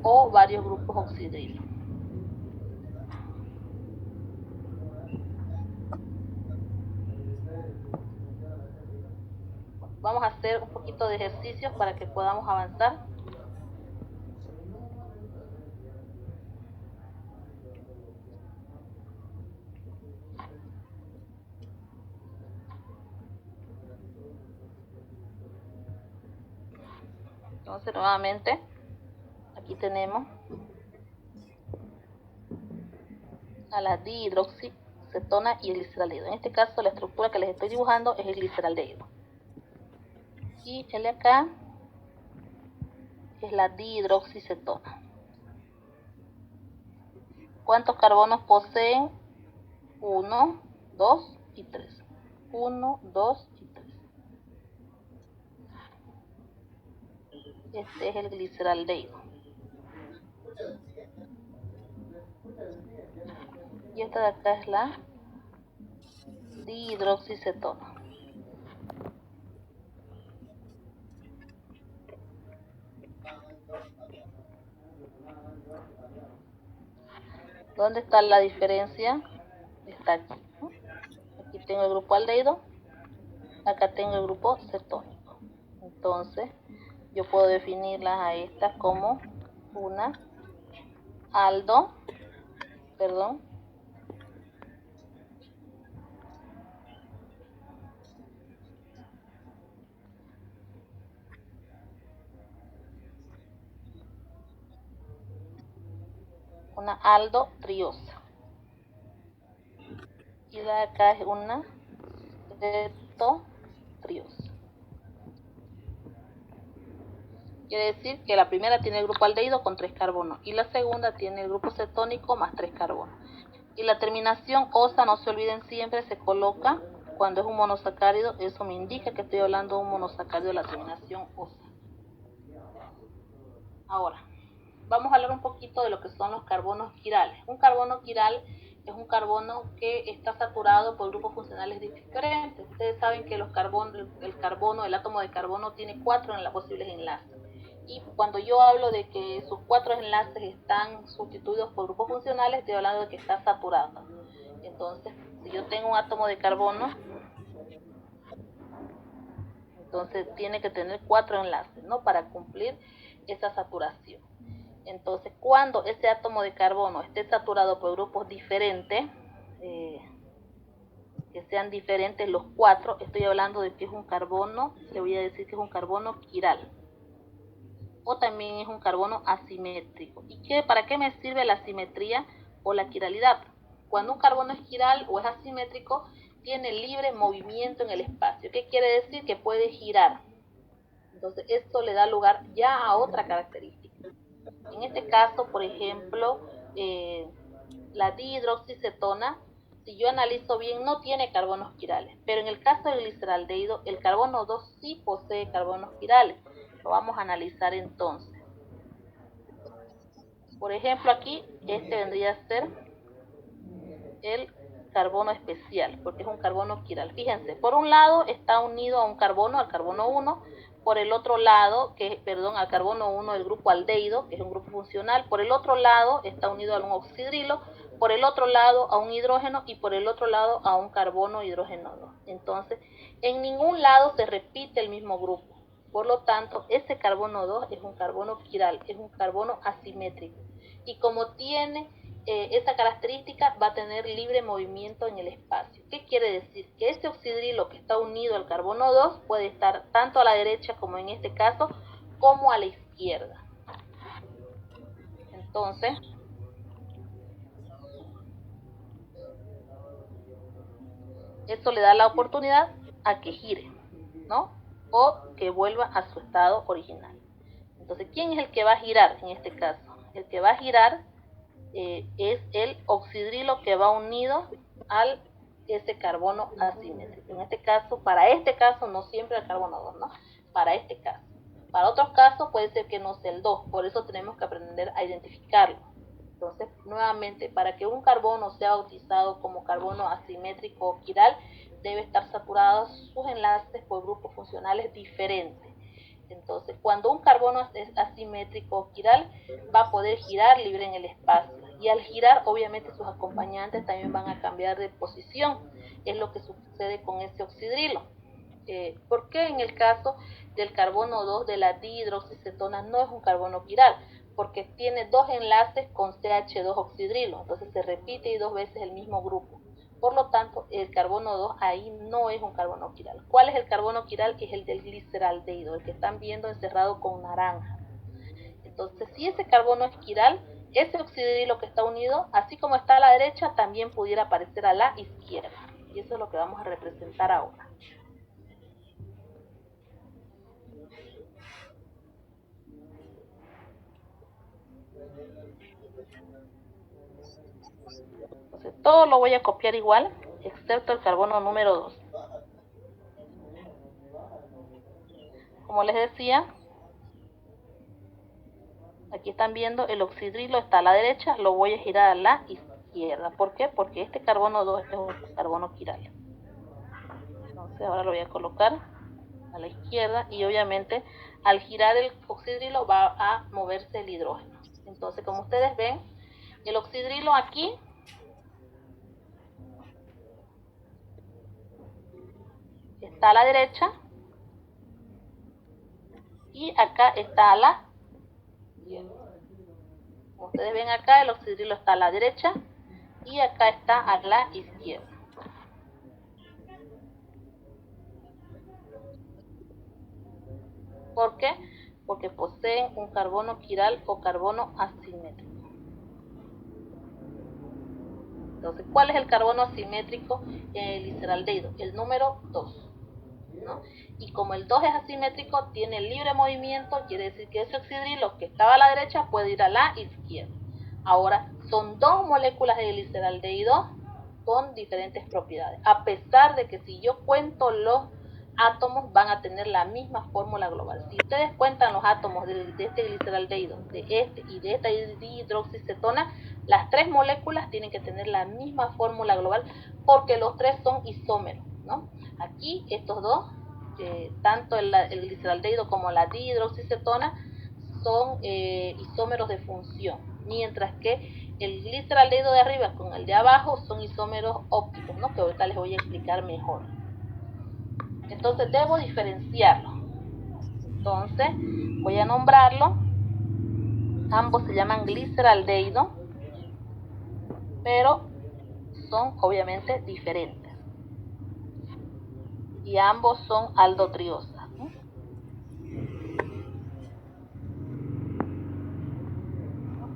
[SPEAKER 1] o varios grupos oxidrilos. Vamos a hacer un poquito de ejercicios para que podamos avanzar. Entonces nuevamente aquí tenemos a la dihidroxicetona y el gliceraldehído. En este caso la estructura que les estoy dibujando es el gliceraldehído. Y el de acá es la dihidroxicetona. ¿Cuántos carbonos poseen? 1, 2 y 3. 1, 2 y 3. Este es el gliceraldehído. Y esta de acá es la dihidroxicetona. ¿Dónde está la diferencia? Está aquí, ¿no? Aquí tengo el grupo aldehído, acá tengo el grupo cetónico. Entonces, yo puedo definirlas a estas como una una aldotriosa. Y la de acá es una cetotriosa. Quiere decir que la primera tiene el grupo aldehído con 3 carbonos y la segunda tiene el grupo cetónico más 3 carbonos. Y la terminación osa, no se olviden siempre, se coloca cuando es un monosacárido. Eso me indica que estoy hablando de un monosacárido de la terminación osa. Ahora, vamos a hablar un poquito de lo que son los carbonos quirales. Un carbono quiral es un carbono que está saturado por grupos funcionales diferentes. Ustedes saben que el átomo de carbono tiene 4 posibles enlaces. Y cuando yo hablo de que sus 4 enlaces están sustituidos por grupos funcionales, estoy hablando de que está saturado. Entonces, si yo tengo un átomo de carbono, entonces tiene que tener 4 enlaces, ¿no? Para cumplir esa saturación. Entonces, cuando ese átomo de carbono esté saturado por grupos diferentes, que sean diferentes los 4, estoy hablando de que es un carbono, le voy a decir que es un carbono quiral. O también es un carbono asimétrico. ¿Y para qué me sirve la simetría o la quiralidad? Cuando un carbono es quiral o es asimétrico, tiene libre movimiento en el espacio. ¿Qué quiere decir? Que puede girar. Entonces, esto le da lugar ya a otra característica. En este caso, por ejemplo, la dihidroxicetona, si yo analizo bien, no tiene carbonos quirales. Pero en el caso del gliceraldehído, el carbono 2 sí posee carbonos quirales. Lo vamos a analizar entonces. Por ejemplo, aquí, este vendría a ser el carbono especial, porque es un carbono quiral. Fíjense, por un lado está unido a un carbono, al carbono 1, por el otro lado, al carbono 1 el grupo aldehído, que es un grupo funcional, por el otro lado está unido a un oxidrilo, por el otro lado a un hidrógeno y por el otro lado a un carbono hidrógeno 2. Entonces, en ningún lado se repite el mismo grupo. Por lo tanto, ese carbono 2 es un carbono quiral, es un carbono asimétrico. Y como tiene esa característica, va a tener libre movimiento en el espacio. ¿Qué quiere decir? Que ese oxidrilo que está unido al carbono 2 puede estar tanto a la derecha, como en este caso, como a la izquierda. Entonces, esto le da la oportunidad a que gire, ¿no? O que vuelva a su estado original. Entonces, ¿quién es el que va a girar en este caso? El que va a girar es el oxidrilo que va unido al ese carbono asimétrico. En este caso, para este caso, no siempre el carbono 2, ¿no? Para este caso. Para otros casos puede ser que no sea el 2, por eso tenemos que aprender a identificarlo. Entonces, nuevamente, para que un carbono sea bautizado como carbono asimétrico o quiral, debe estar saturado sus enlaces por grupos funcionales diferentes. Entonces, cuando un carbono es asimétrico o quiral, va a poder girar libre en el espacio. Y al girar, obviamente, sus acompañantes también van a cambiar de posición. Es lo que sucede con ese oxidrilo. ¿Por qué en el caso del carbono 2 de la dihidroxicetona no es un carbono quiral? Porque tiene 2 enlaces con CH2 oxidrilo. Entonces, se repite 2 veces el mismo grupo. Por lo tanto, el carbono 2 ahí no es un carbono quiral. ¿Cuál es el carbono quiral? Es el del gliceraldehído, el que están viendo encerrado con naranja. Entonces, si ese carbono es quiral, ese oxidrilo que está unido, así como está a la derecha, también pudiera aparecer a la izquierda. Y eso es lo que vamos a representar ahora. Entonces, todo lo voy a copiar igual, excepto el carbono número 2. Como les decía, aquí están viendo el oxidrilo está a la derecha, lo voy a girar a la izquierda. ¿Por qué? Porque este carbono 2 es un carbono quiral. Entonces ahora lo voy a colocar a la izquierda y obviamente al girar el oxidrilo va a moverse el hidrógeno. Entonces, como ustedes ven, El oxidrilo aquí está a la derecha y acá está a la izquierda. Como ustedes ven acá, el oxidrilo está a la derecha y acá está a la izquierda. ¿Por qué? Porque poseen un carbono quiral o carbono asimétrico. Entonces, ¿cuál es el carbono asimétrico en el gliceraldehído? El número 2, ¿no? Y como el 2 es asimétrico, tiene libre movimiento, quiere decir que ese oxidrilo que estaba a la derecha puede ir a la izquierda. Ahora, son dos moléculas de gliceraldehído con diferentes propiedades. A pesar de que si yo cuento los átomos, van a tener la misma fórmula global. Si ustedes cuentan los átomos de este gliceraldehído, de este y de esta dihidroxicetona, las tres moléculas tienen que tener la misma fórmula global porque los tres son isómeros, ¿no? Aquí estos dos, tanto el gliceraldehído como la dihidroxicetona, son isómeros de función, mientras que el gliceraldehído de arriba con el de abajo son isómeros ópticos, ¿no? Que ahorita les voy a explicar mejor. Entonces debo diferenciarlo. Entonces voy a nombrarlo. Ambos se llaman gliceraldehído, pero son obviamente diferentes. Y ambos son aldotriosas, ¿no?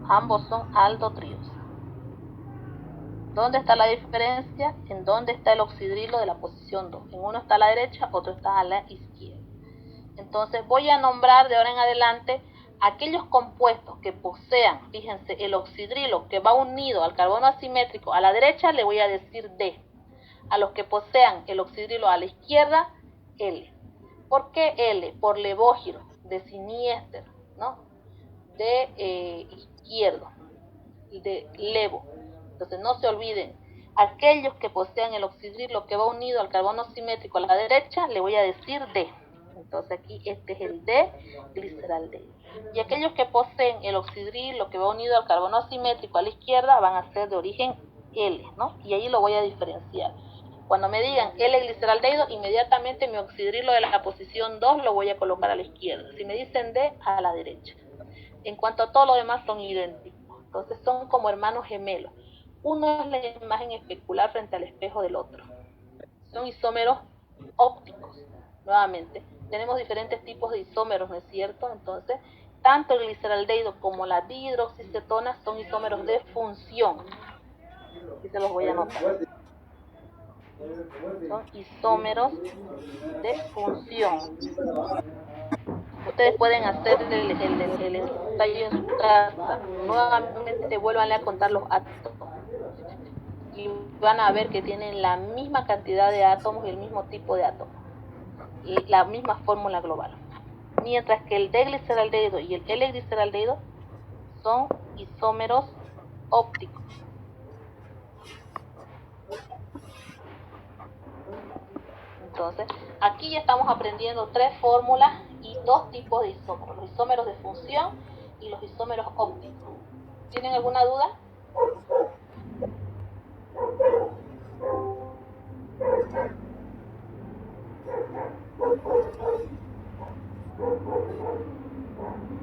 [SPEAKER 1] Ambos son aldotriosas. ¿Dónde está la diferencia? En dónde está el oxidrilo de la posición 2. En uno está a la derecha, otro está a la izquierda. Entonces voy a nombrar de ahora en adelante aquellos compuestos que posean, fíjense, el oxidrilo que va unido al carbono asimétrico a la derecha, le voy a decir D. A los que posean el oxidrilo a la izquierda, L. ¿Por qué L? Por levógiro, de siniester, ¿no? De izquierdo, de levo. Entonces no se olviden, aquellos que posean el oxidrilo que va unido al carbono simétrico a la derecha, le voy a decir D. Entonces aquí este es el D gliceraldehído. Y aquellos que poseen el oxidrilo que va unido al carbono asimétrico a la izquierda van a ser de origen L, ¿no? Y ahí lo voy a diferenciar. Cuando me digan L gliceraldehído, inmediatamente mi oxidrilo de la posición 2 lo voy a colocar a la izquierda. Si me dicen D, a la derecha. En cuanto a todo lo demás, son idénticos. Entonces son como hermanos gemelos. Uno es la imagen especular frente al espejo del otro. Son isómeros ópticos. Nuevamente, tenemos diferentes tipos de isómeros, ¿no es cierto? Entonces, tanto el gliceraldehído como la dihidroxicetona son isómeros de función. Aquí se los voy a anotar. Son isómeros de función. Ustedes pueden hacer el ensayo en su casa. Nuevamente, vuélvanle a contar los átomos. Y van a ver que tienen la misma cantidad de átomos y el mismo tipo de átomos. Y la misma fórmula global. Mientras que el D-gliceraldehído y el L-gliceraldehído son isómeros ópticos. Entonces, aquí ya estamos aprendiendo tres fórmulas y dos tipos de isómeros. Los isómeros de función y los isómeros ópticos. ¿Tienen alguna duda?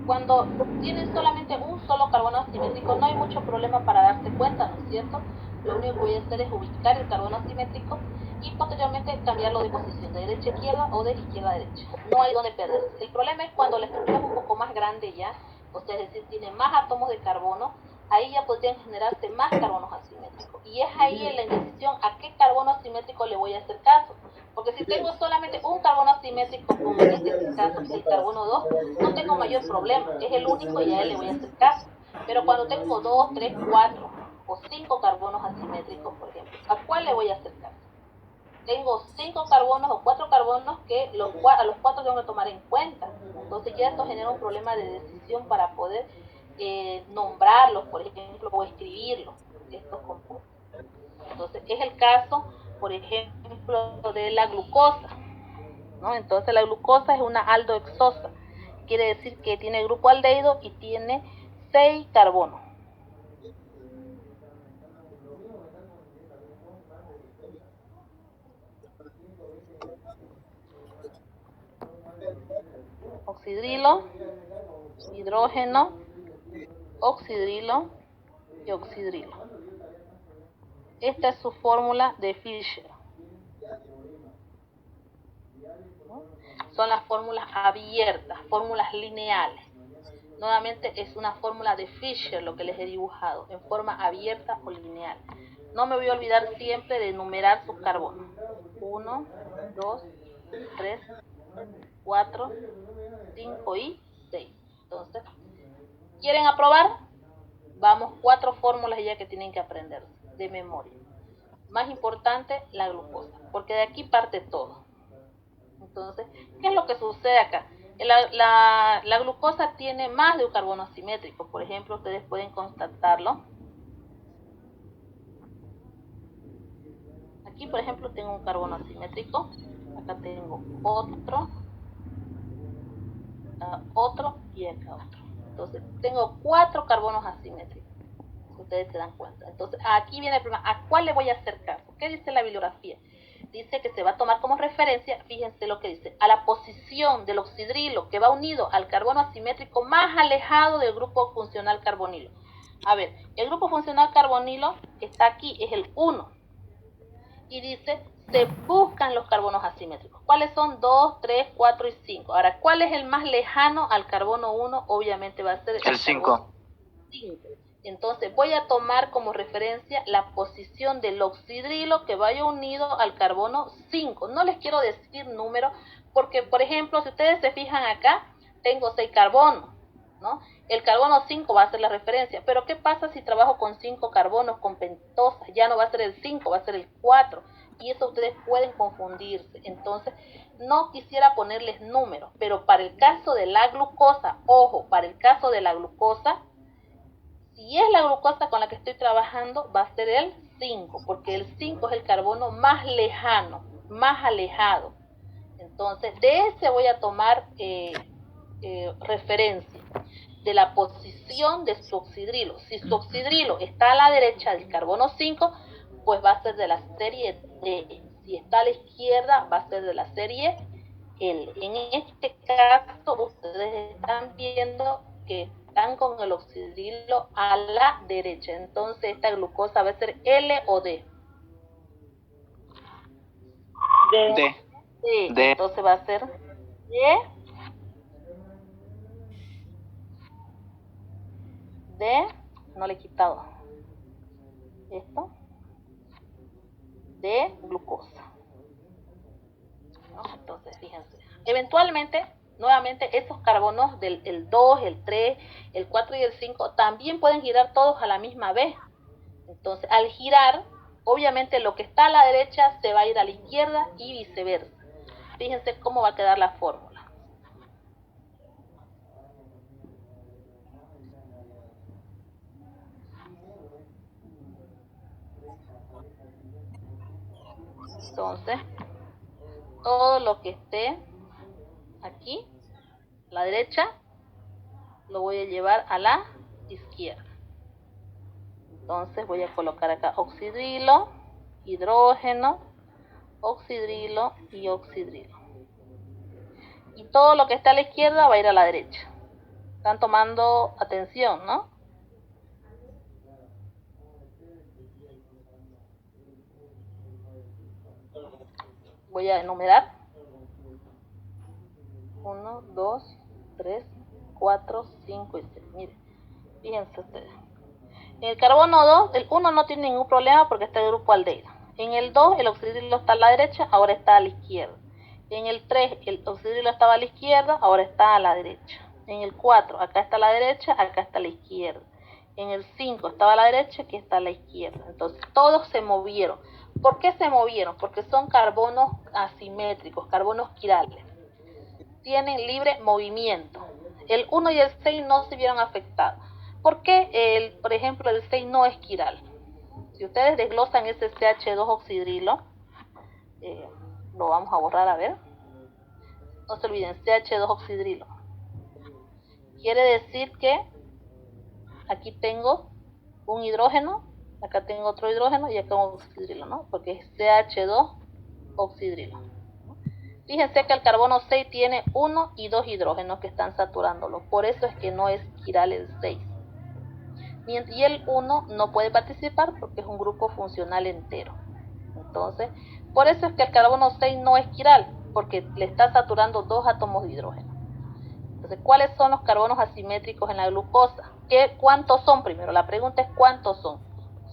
[SPEAKER 1] Cuando tienen solamente un solo carbono asimétrico, no hay mucho problema para darse cuenta, ¿no es cierto? Lo único que voy a hacer es ubicar el carbono asimétrico y posteriormente cambiarlo de posición, de derecha a izquierda o de izquierda a derecha. No hay donde perderse. El problema es cuando la estructura es un poco más grande ya, o sea, es decir, tiene más átomos de carbono, ahí ya podrían generarse más carbonos asimétricos. Y es ahí en la indecisión a qué carbono asimétrico le voy a hacer caso. Porque si tengo solamente un carbono asimétrico, como en este caso el carbono 2, no tengo mayor problema, es el único y a él le voy a hacer caso. Pero cuando tengo 2, 3, 4 o 5 carbonos asimétricos, por ejemplo, ¿a cuál le voy a hacer caso? Tengo 5 carbonos o 4 carbonos que a los 4 tengo que tomar en cuenta. Entonces ya esto genera un problema de decisión para poder nombrarlos, por ejemplo, o escribirlos, estos compuestos. Entonces es el caso, por ejemplo, de la glucosa, ¿no? Entonces la glucosa es una aldohexosa, quiere decir que tiene grupo aldehído y tiene 6 carbonos. oxidrilo, hidrógeno, oxidrilo y oxidrilo. Esta es su fórmula de Fischer. Son las fórmulas abiertas, fórmulas lineales. Nuevamente es una fórmula de Fischer lo que les he dibujado, en forma abierta o lineal. No me voy a olvidar siempre de enumerar sus carbonos. 1, 2, 3, 4, 5 y 6. Entonces, ¿quieren aprobar? Vamos, 4 fórmulas ya que tienen que aprender de memoria. Más importante, la glucosa, porque de aquí parte todo. Entonces, ¿qué es lo que sucede acá? La glucosa tiene más de un carbono asimétrico. Por ejemplo, ustedes pueden constatarlo. Aquí, por ejemplo, tengo un carbono asimétrico. Acá tengo otro y acá otro. Entonces, tengo 4 carbonos asimétricos. Ustedes se dan cuenta. Entonces, aquí viene el problema. ¿A cuál le voy a hacer caso? ¿Qué dice la bibliografía? Dice que se va a tomar como referencia, fíjense lo que dice, a la posición del oxidrilo que va unido al carbono asimétrico más alejado del grupo funcional carbonilo. A ver, el grupo funcional carbonilo está aquí, es el 1. Y dice, se buscan los carbonos asimétricos. ¿Cuáles son? 2, 3, 4 y 5. Ahora, ¿cuál es el más lejano al carbono 1? Obviamente va a ser
[SPEAKER 5] El 5.
[SPEAKER 1] 5. Entonces voy a tomar como referencia la posición del oxidrilo que vaya unido al carbono 5. No les quiero decir número porque, por ejemplo, si ustedes se fijan acá, tengo 6 carbonos, ¿no? El carbono 5 va a ser la referencia. Pero ¿qué pasa si trabajo con 5 carbonos con pentosa? Ya no va a ser el 5, va a ser el 4. Y eso ustedes pueden confundirse. Entonces, no quisiera ponerles números. Pero para el caso de la glucosa, ojo, para el caso de la glucosa, si es la glucosa con la que estoy trabajando, va a ser el 5, porque el 5 es el carbono más lejano, más alejado. Entonces, de ese voy a tomar referencia, de la posición de su oxidrilo. Si su oxidrilo está a la derecha del carbono 5, pues va a ser de la serie D. Si está a la izquierda, va a ser de la serie L. En este caso, ustedes están viendo que están con el oxidrilo a la derecha. Entonces esta glucosa va a ser L o D.
[SPEAKER 5] D. D.
[SPEAKER 1] Entonces va a ser D. D. No le he quitado esto. De glucosa. ¿No? Entonces fíjense. Eventualmente, nuevamente, estos carbonos del el 2, el 3, el 4 y el 5 también pueden girar todos a la misma vez. Entonces, al girar, obviamente lo que está a la derecha se va a ir a la izquierda y viceversa. Fíjense cómo va a quedar la fórmula. Entonces, todo lo que esté aquí, a la derecha, lo voy a llevar a la izquierda. Entonces voy a colocar acá oxidrilo, hidrógeno, oxidrilo y oxidrilo. Y todo lo que está a la izquierda va a ir a la derecha. Están tomando atención, ¿no? Voy a enumerar. 1, 2, 3, 4, 5 y 6. Miren, fíjense ustedes. En el carbono 2, el 1 no tiene ningún problema porque está el grupo aldehído. En el 2, el oxidrilo está a la derecha, ahora está a la izquierda. En el 3, el oxidrilo estaba a la izquierda, ahora está a la derecha. En el 4, acá está a la derecha, acá está a la izquierda. En el 5 estaba a la derecha, aquí está a la izquierda. Entonces, todos se movieron. ¿Por qué se movieron? Porque son carbonos asimétricos, carbonos quirales. Tienen libre movimiento. El 1 y el 6 no se vieron afectados. ¿Por qué, por ejemplo, el 6 no es quiral? Si ustedes desglosan ese CH2 oxidrilo, lo vamos a borrar, a ver. No se olviden, CH2 oxidrilo. Quiere decir que aquí tengo un hidrógeno, acá tengo otro hidrógeno y acá un oxidrilo, ¿no? Porque es CH2 oxidrilo. Fíjense que el carbono 6 tiene 1 y 2 hidrógenos que están saturándolo. Por eso es que no es quiral el 6. Y el 1 no puede participar porque es un grupo funcional entero. Entonces, por eso es que el carbono 6 no es quiral, porque le está saturando 2 átomos de hidrógeno. Entonces, ¿cuáles son los carbonos asimétricos en la glucosa? ¿Cuántos son? Primero, la pregunta es ¿cuántos son?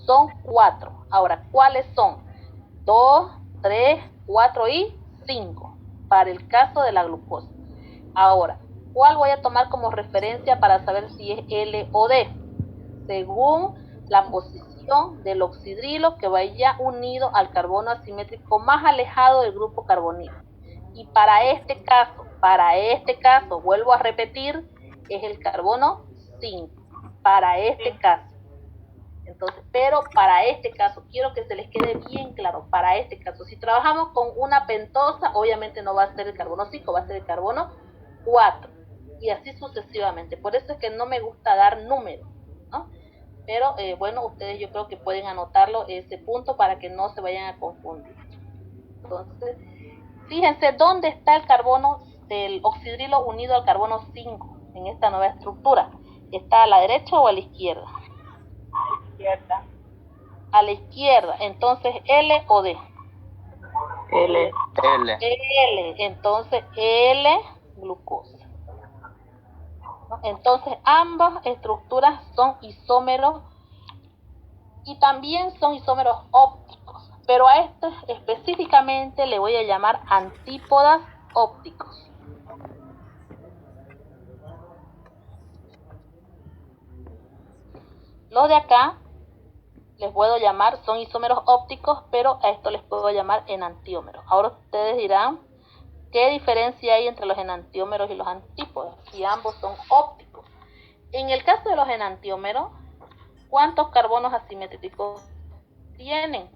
[SPEAKER 1] Son 4. Ahora, ¿cuáles son? 2, 3, 4 y 5, para el caso de la glucosa. Ahora, ¿cuál voy a tomar como referencia para saber si es L o D? Según la posición del oxidrilo que vaya unido al carbono asimétrico más alejado del grupo carbonilo. Y para este caso, vuelvo a repetir, es el carbono 5. Para este caso. Entonces, pero para este caso, quiero que se les quede bien claro, para este caso, si trabajamos con una pentosa, obviamente no va a ser el carbono 5, va a ser el carbono 4, y así sucesivamente. Por eso es que no me gusta dar números, ¿no? Pero bueno, ustedes yo creo que pueden anotarlo ese punto para que no se vayan a confundir. Entonces, fíjense dónde está el carbono del oxidrilo unido al carbono 5 en esta nueva estructura. ¿Está a la derecha o a la izquierda?
[SPEAKER 2] Izquierda.
[SPEAKER 1] A la izquierda. Entonces, L o D.
[SPEAKER 5] L.
[SPEAKER 1] L. Entonces, L, glucosa. Entonces, ambas estructuras son isómeros y también son isómeros ópticos, pero a estos específicamente le voy a llamar antípodas ópticos. Los de acá les puedo llamar, son isómeros ópticos, pero a esto les puedo llamar enantiómeros. Ahora ustedes dirán, ¿qué diferencia hay entre los enantiómeros y los antípodas? Si ambos son ópticos. En el caso de los enantiómeros, ¿cuántos carbonos asimétricos tienen?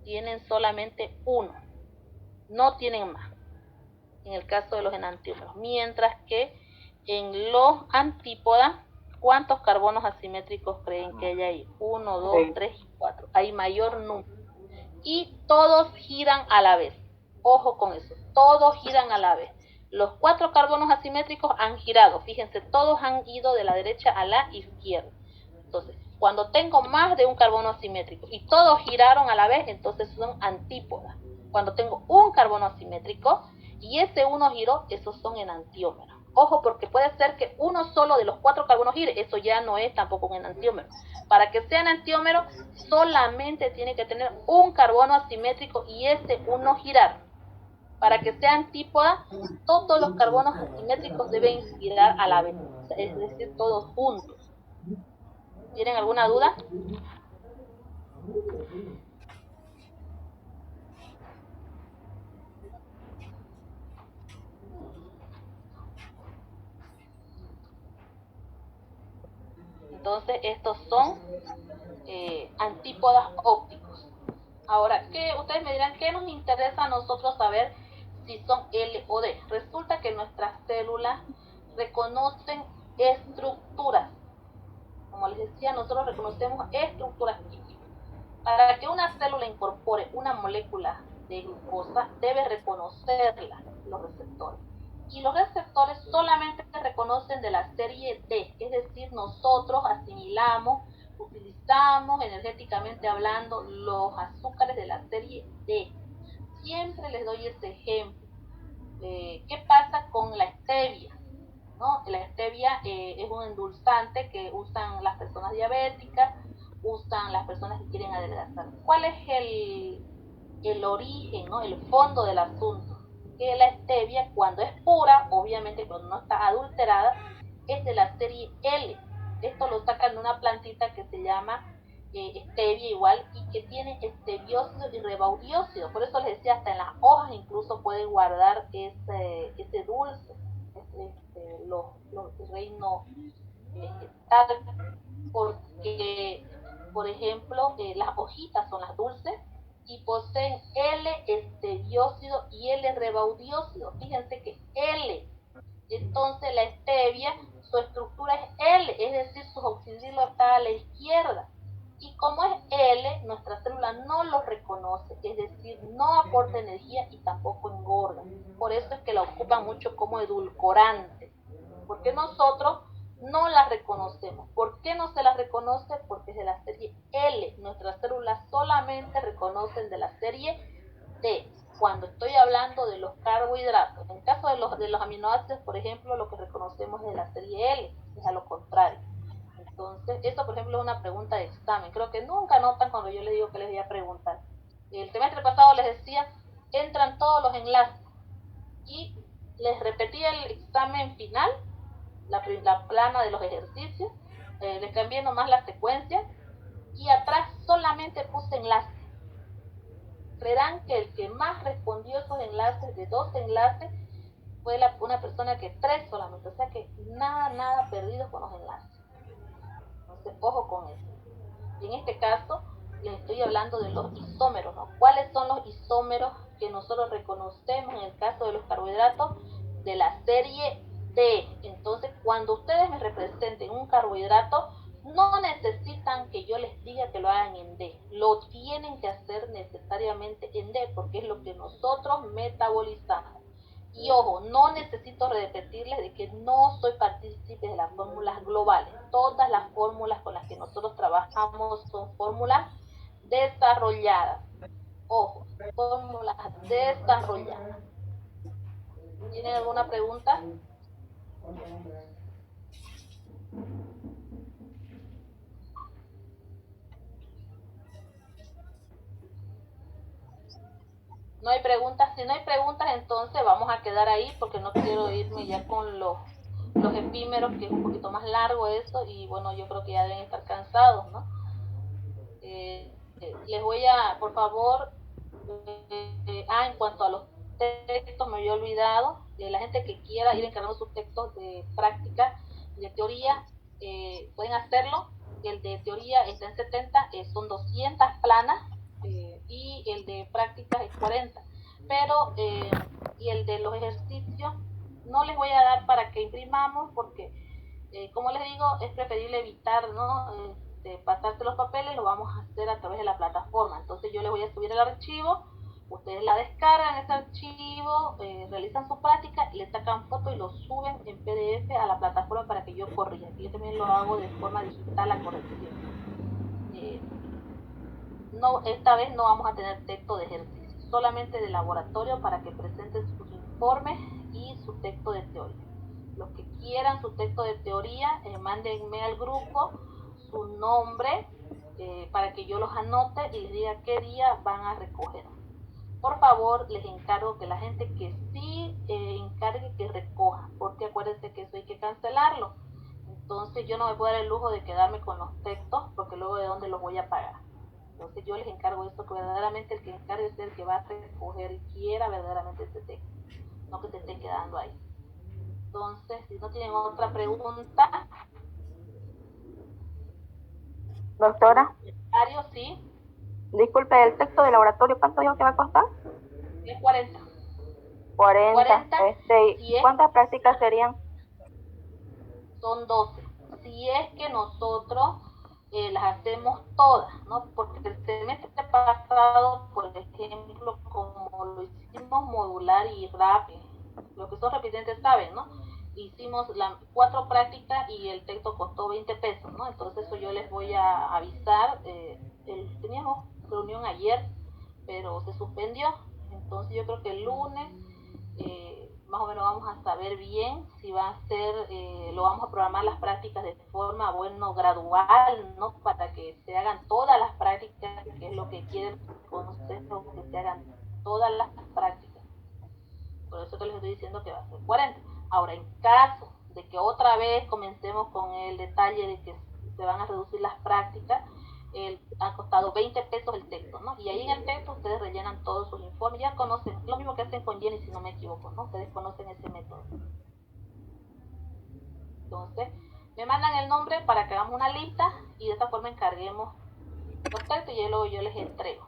[SPEAKER 1] Tienen solamente 1. No tienen más. En el caso de los enantiómeros. Mientras que en los antípodas, ¿cuántos carbonos asimétricos creen que hay ahí? 1, 2, 3 y 4. Hay mayor número. Y todos giran a la vez. Ojo con eso. Todos giran a la vez. Los 4 carbonos asimétricos han girado. Fíjense, todos han ido de la derecha a la izquierda. Entonces, cuando tengo más de un carbono asimétrico y todos giraron a la vez, entonces son antípodas. Cuando tengo un carbono asimétrico y ese uno giró, esos son enantiómeros. Ojo, porque puede ser que uno solo de los 4 carbonos gire, eso ya no es tampoco un enantiómero. Para que sea enantiómero, solamente tiene que tener un carbono asimétrico y ese uno girar. Para que sea antípoda, todos los carbonos asimétricos deben girar a la vez, es decir, todos juntos. ¿Tienen alguna duda? Entonces, estos son antípodas ópticos. Ahora, ustedes me dirán, ¿qué nos interesa a nosotros saber si son L o D? Resulta que nuestras células reconocen estructuras. Como les decía, nosotros reconocemos estructuras químicas. Para que una célula incorpore una molécula de glucosa, debe reconocerla, los receptores. Y los receptores solamente se reconocen de la serie D, es decir, nosotros asimilamos, utilizamos energéticamente hablando los azúcares de la serie D. Siempre les doy ese ejemplo. ¿Qué pasa con la stevia? ¿No? La stevia es un endulzante que usan las personas diabéticas, usan las personas que quieren adelgazar. ¿Cuál es el origen, ¿no? El fondo del asunto? Que la stevia, cuando es pura, obviamente cuando no está adulterada, es de la serie L. Esto lo sacan de una plantita que se llama stevia igual y que tiene esteviósido y rebaudiósido. Por eso les decía, hasta en las hojas incluso pueden guardar ese dulce, los reinos tal, porque, por ejemplo, las hojitas son las dulces y poseen L-esteviósido y L-rebaudiósido. Fíjense que L, entonces la stevia, su estructura es L, es decir, su oxidrilo está a la izquierda. Y como es L, nuestra célula no lo reconoce, es decir, no aporta energía y tampoco engorda. Por eso es que la ocupan mucho como edulcorante, porque nosotros no la reconocemos. ¿Por qué no se la reconoce? Porque es de la serie L. Nuestras células solamente reconocen de la serie T. Cuando estoy hablando de los carbohidratos, en caso de los aminoácidos, por ejemplo, lo que reconocemos es de la serie L, es a lo contrario. Entonces, eso, por ejemplo, es una pregunta de examen. Creo que nunca notan cuando yo les digo que les voy a preguntar. El semestre pasado les decía, entran todos los enlaces. Y les repetía el examen final, la plana de los ejercicios, les cambié nomás la secuencia, y atrás solamente puse enlaces. Creerán que el que más respondió esos enlaces, de 2 enlaces, fue una persona que 3 solamente. O sea que nada perdido con los enlaces. Entonces, ojo con eso. Y en este caso, les estoy hablando de los isómeros, ¿no? ¿Cuáles son los isómeros que nosotros reconocemos en el caso de los carbohidratos? De la serie D. Entonces, cuando ustedes me representen un carbohidrato, no necesitan que yo les diga que lo hagan en D. Lo tienen que hacer necesariamente en D, porque es lo que nosotros metabolizamos. Y ojo, no necesito repetirles de que no soy partícipe de las fórmulas globales. Todas las fórmulas con las que nosotros trabajamos son fórmulas desarrolladas. Ojo, fórmulas desarrolladas. ¿Tienen alguna pregunta? No hay preguntas. Si no hay preguntas, entonces vamos a quedar ahí porque no quiero irme ya con los efímeros, que es un poquito más largo eso, y bueno, yo creo que ya deben estar cansados, ¿no? Les voy a, por favor, en cuanto a los textos, me había olvidado, la gente que quiera ir encargando sus textos de práctica, de teoría, pueden hacerlo. El de teoría está en 70, son 200 planas, y el de prácticas es 40. Pero, y el de los ejercicios, no les voy a dar para que imprimamos, porque, como les digo, es preferible evitar, ¿no? Pasarse los papeles, lo vamos a hacer a través de la plataforma. Entonces yo les voy a subir el archivo, ustedes la descargan ese archivo, realizan su práctica, le sacan foto y lo suben en PDF a la plataforma para que yo corrija. Yo también lo hago de forma digital la corrección. No, esta vez no vamos a tener texto de ejercicio, solamente de laboratorio para que presenten sus informes y su texto de teoría. Los que quieran su texto de teoría, mándenme al grupo su nombre, para que yo los anote y les diga qué día van a recoger. Por favor, les encargo que la gente que sí encargue que recoja, porque acuérdense que eso hay que cancelarlo. Entonces yo no me puedo dar el lujo de quedarme con los textos, porque luego de dónde los voy a pagar. Entonces yo les encargo esto, que verdaderamente el que encargue es el que va a recoger y quiera verdaderamente este texto, no que se esté quedando ahí. Entonces, si no tienen otra pregunta.
[SPEAKER 3] Doctora,
[SPEAKER 1] Sí.
[SPEAKER 3] disculpe, el texto de laboratorio, ¿cuánto dijo que va a costar?
[SPEAKER 1] Es 40.
[SPEAKER 3] 40.
[SPEAKER 1] Si
[SPEAKER 3] ¿Cuántas prácticas serían?
[SPEAKER 1] Son 12. Si es que nosotros las hacemos todas, ¿no? Porque el semestre pasado, por ejemplo, como lo hicimos modular y rápido, los que son repitentes saben, ¿no? Hicimos 4 prácticas y el texto costó 20 pesos, ¿no? Entonces eso yo les voy a avisar. Teníamos reunión ayer, pero se suspendió. Entonces yo creo que el lunes más o menos vamos a saber bien si va a ser, lo vamos a programar las prácticas de forma, gradual, ¿no? Para que se hagan todas las prácticas, que es lo que quieren con ustedes, que se hagan todas las prácticas. Por eso que les estoy diciendo que va a ser 40. Ahora, en caso de que otra vez comencemos con el detalle de que se van a reducir las prácticas, ha costado 20 pesos el texto, ¿no? Y ahí en el texto ustedes rellenan todos sus informes, ya conocen, lo mismo que hacen con Jenny, si no me equivoco, ¿no? Ustedes conocen ese método. Entonces, me mandan el nombre para que hagamos una lista y de esta forma encarguemos los textos y luego yo les entrego.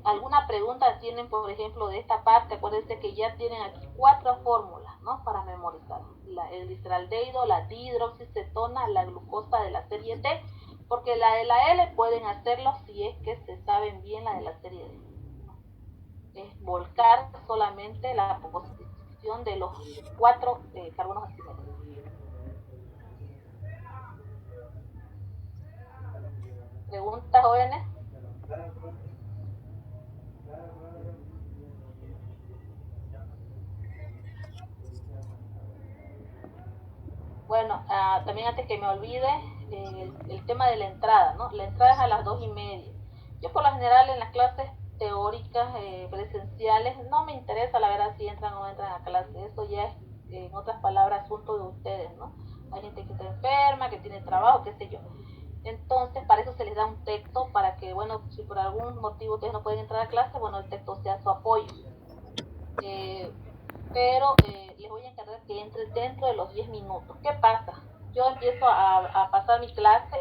[SPEAKER 1] ¿Alguna pregunta tienen, por ejemplo, de esta parte? Acuérdense que ya tienen aquí 4 fórmulas, ¿no? Para memorizar. El gliceraldehído, la dihidroxicetona, la glucosa de la serie T, porque la de la L pueden hacerlo si es que se saben bien la de la serie D. Es volcar solamente la posición de los 4 carbonos asimétricos. ¿Preguntas, jóvenes? Bueno, también antes que me olvide, el tema de la entrada, ¿no? La entrada es a las 2:30. Yo por lo general en las clases teóricas, presenciales, no me interesa la verdad si entran o no entran a clase, eso ya es, en otras palabras, asunto de ustedes, ¿no? Hay gente que está enferma, que tiene trabajo, qué sé yo. Entonces, para eso se les da un texto, para que, bueno, si por algún motivo ustedes no pueden entrar a clase, bueno, el texto sea su apoyo. Pero les voy a encargar que entre dentro de los 10 minutos. ¿Qué pasa? Yo empiezo a pasar mi clase,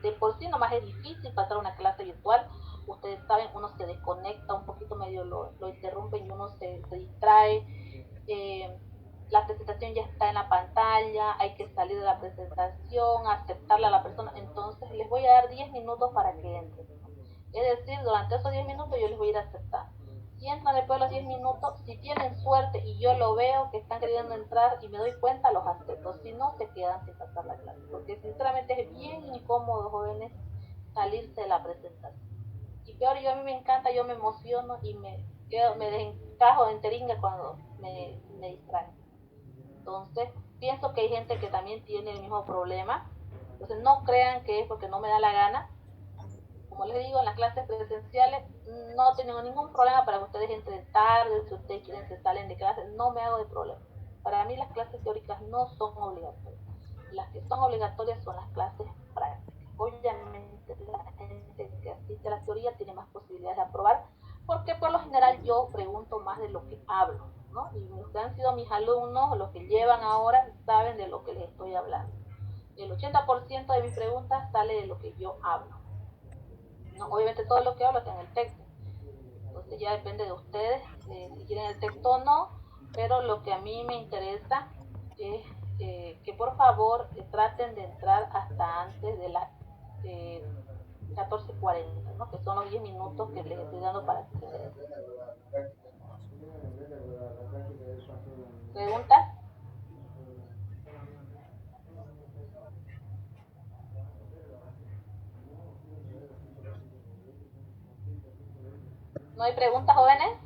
[SPEAKER 1] de por sí nomás es difícil pasar una clase virtual. Ustedes saben, uno se desconecta un poquito, medio lo interrumpen y uno se distrae. La presentación ya está en la pantalla, hay que salir de la presentación, aceptarla a la persona. Entonces les voy a dar 10 minutos para que entren. Es decir, durante esos 10 minutos yo les voy a ir aceptando. Si entran después de los 10 minutos, si tienen suerte y yo lo veo que están queriendo entrar y me doy cuenta, los acepto. Si no, se quedan sin pasar la clase. Porque sinceramente es bien incómodo, jóvenes, salirse de la presentación. Y peor, a mí me encanta, yo me emociono y me desencajo en teringa cuando me distraen. Entonces, pienso que hay gente que también tiene el mismo problema. Entonces, no crean que es porque no me da la gana. Como les digo, en las clases presenciales no tengo ningún problema para que ustedes entren tarde, si ustedes quieren se salen de clases, no me hago de problema. Para mí las clases teóricas no son obligatorias. Las que son obligatorias son las clases prácticas. Obviamente la gente que asiste a la teoría tiene más posibilidades de aprobar, porque por lo general yo pregunto más de lo que hablo, ¿no? Y los que han sido mis alumnos, los que llevan ahora, saben de lo que les estoy hablando. El 80% de mis preguntas sale de lo que yo hablo. ¿No? Obviamente todo lo que hablo está en el texto, entonces ya depende de ustedes si quieren el texto o no, pero lo que a mí me interesa es que por favor traten de entrar hasta antes de las 14:40, ¿no? Que son los 10 minutos que les estoy dando para que ¿Preguntas? ¿No hay preguntas, jóvenes?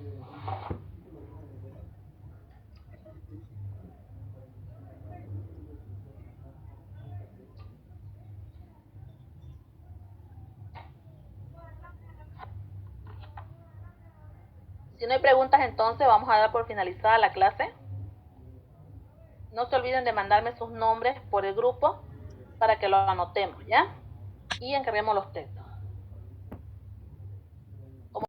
[SPEAKER 1] Si no hay preguntas, entonces vamos a dar por finalizada la clase. No se olviden de mandarme sus nombres por el grupo para que lo anotemos, ¿ya? Y encarguemos los textos.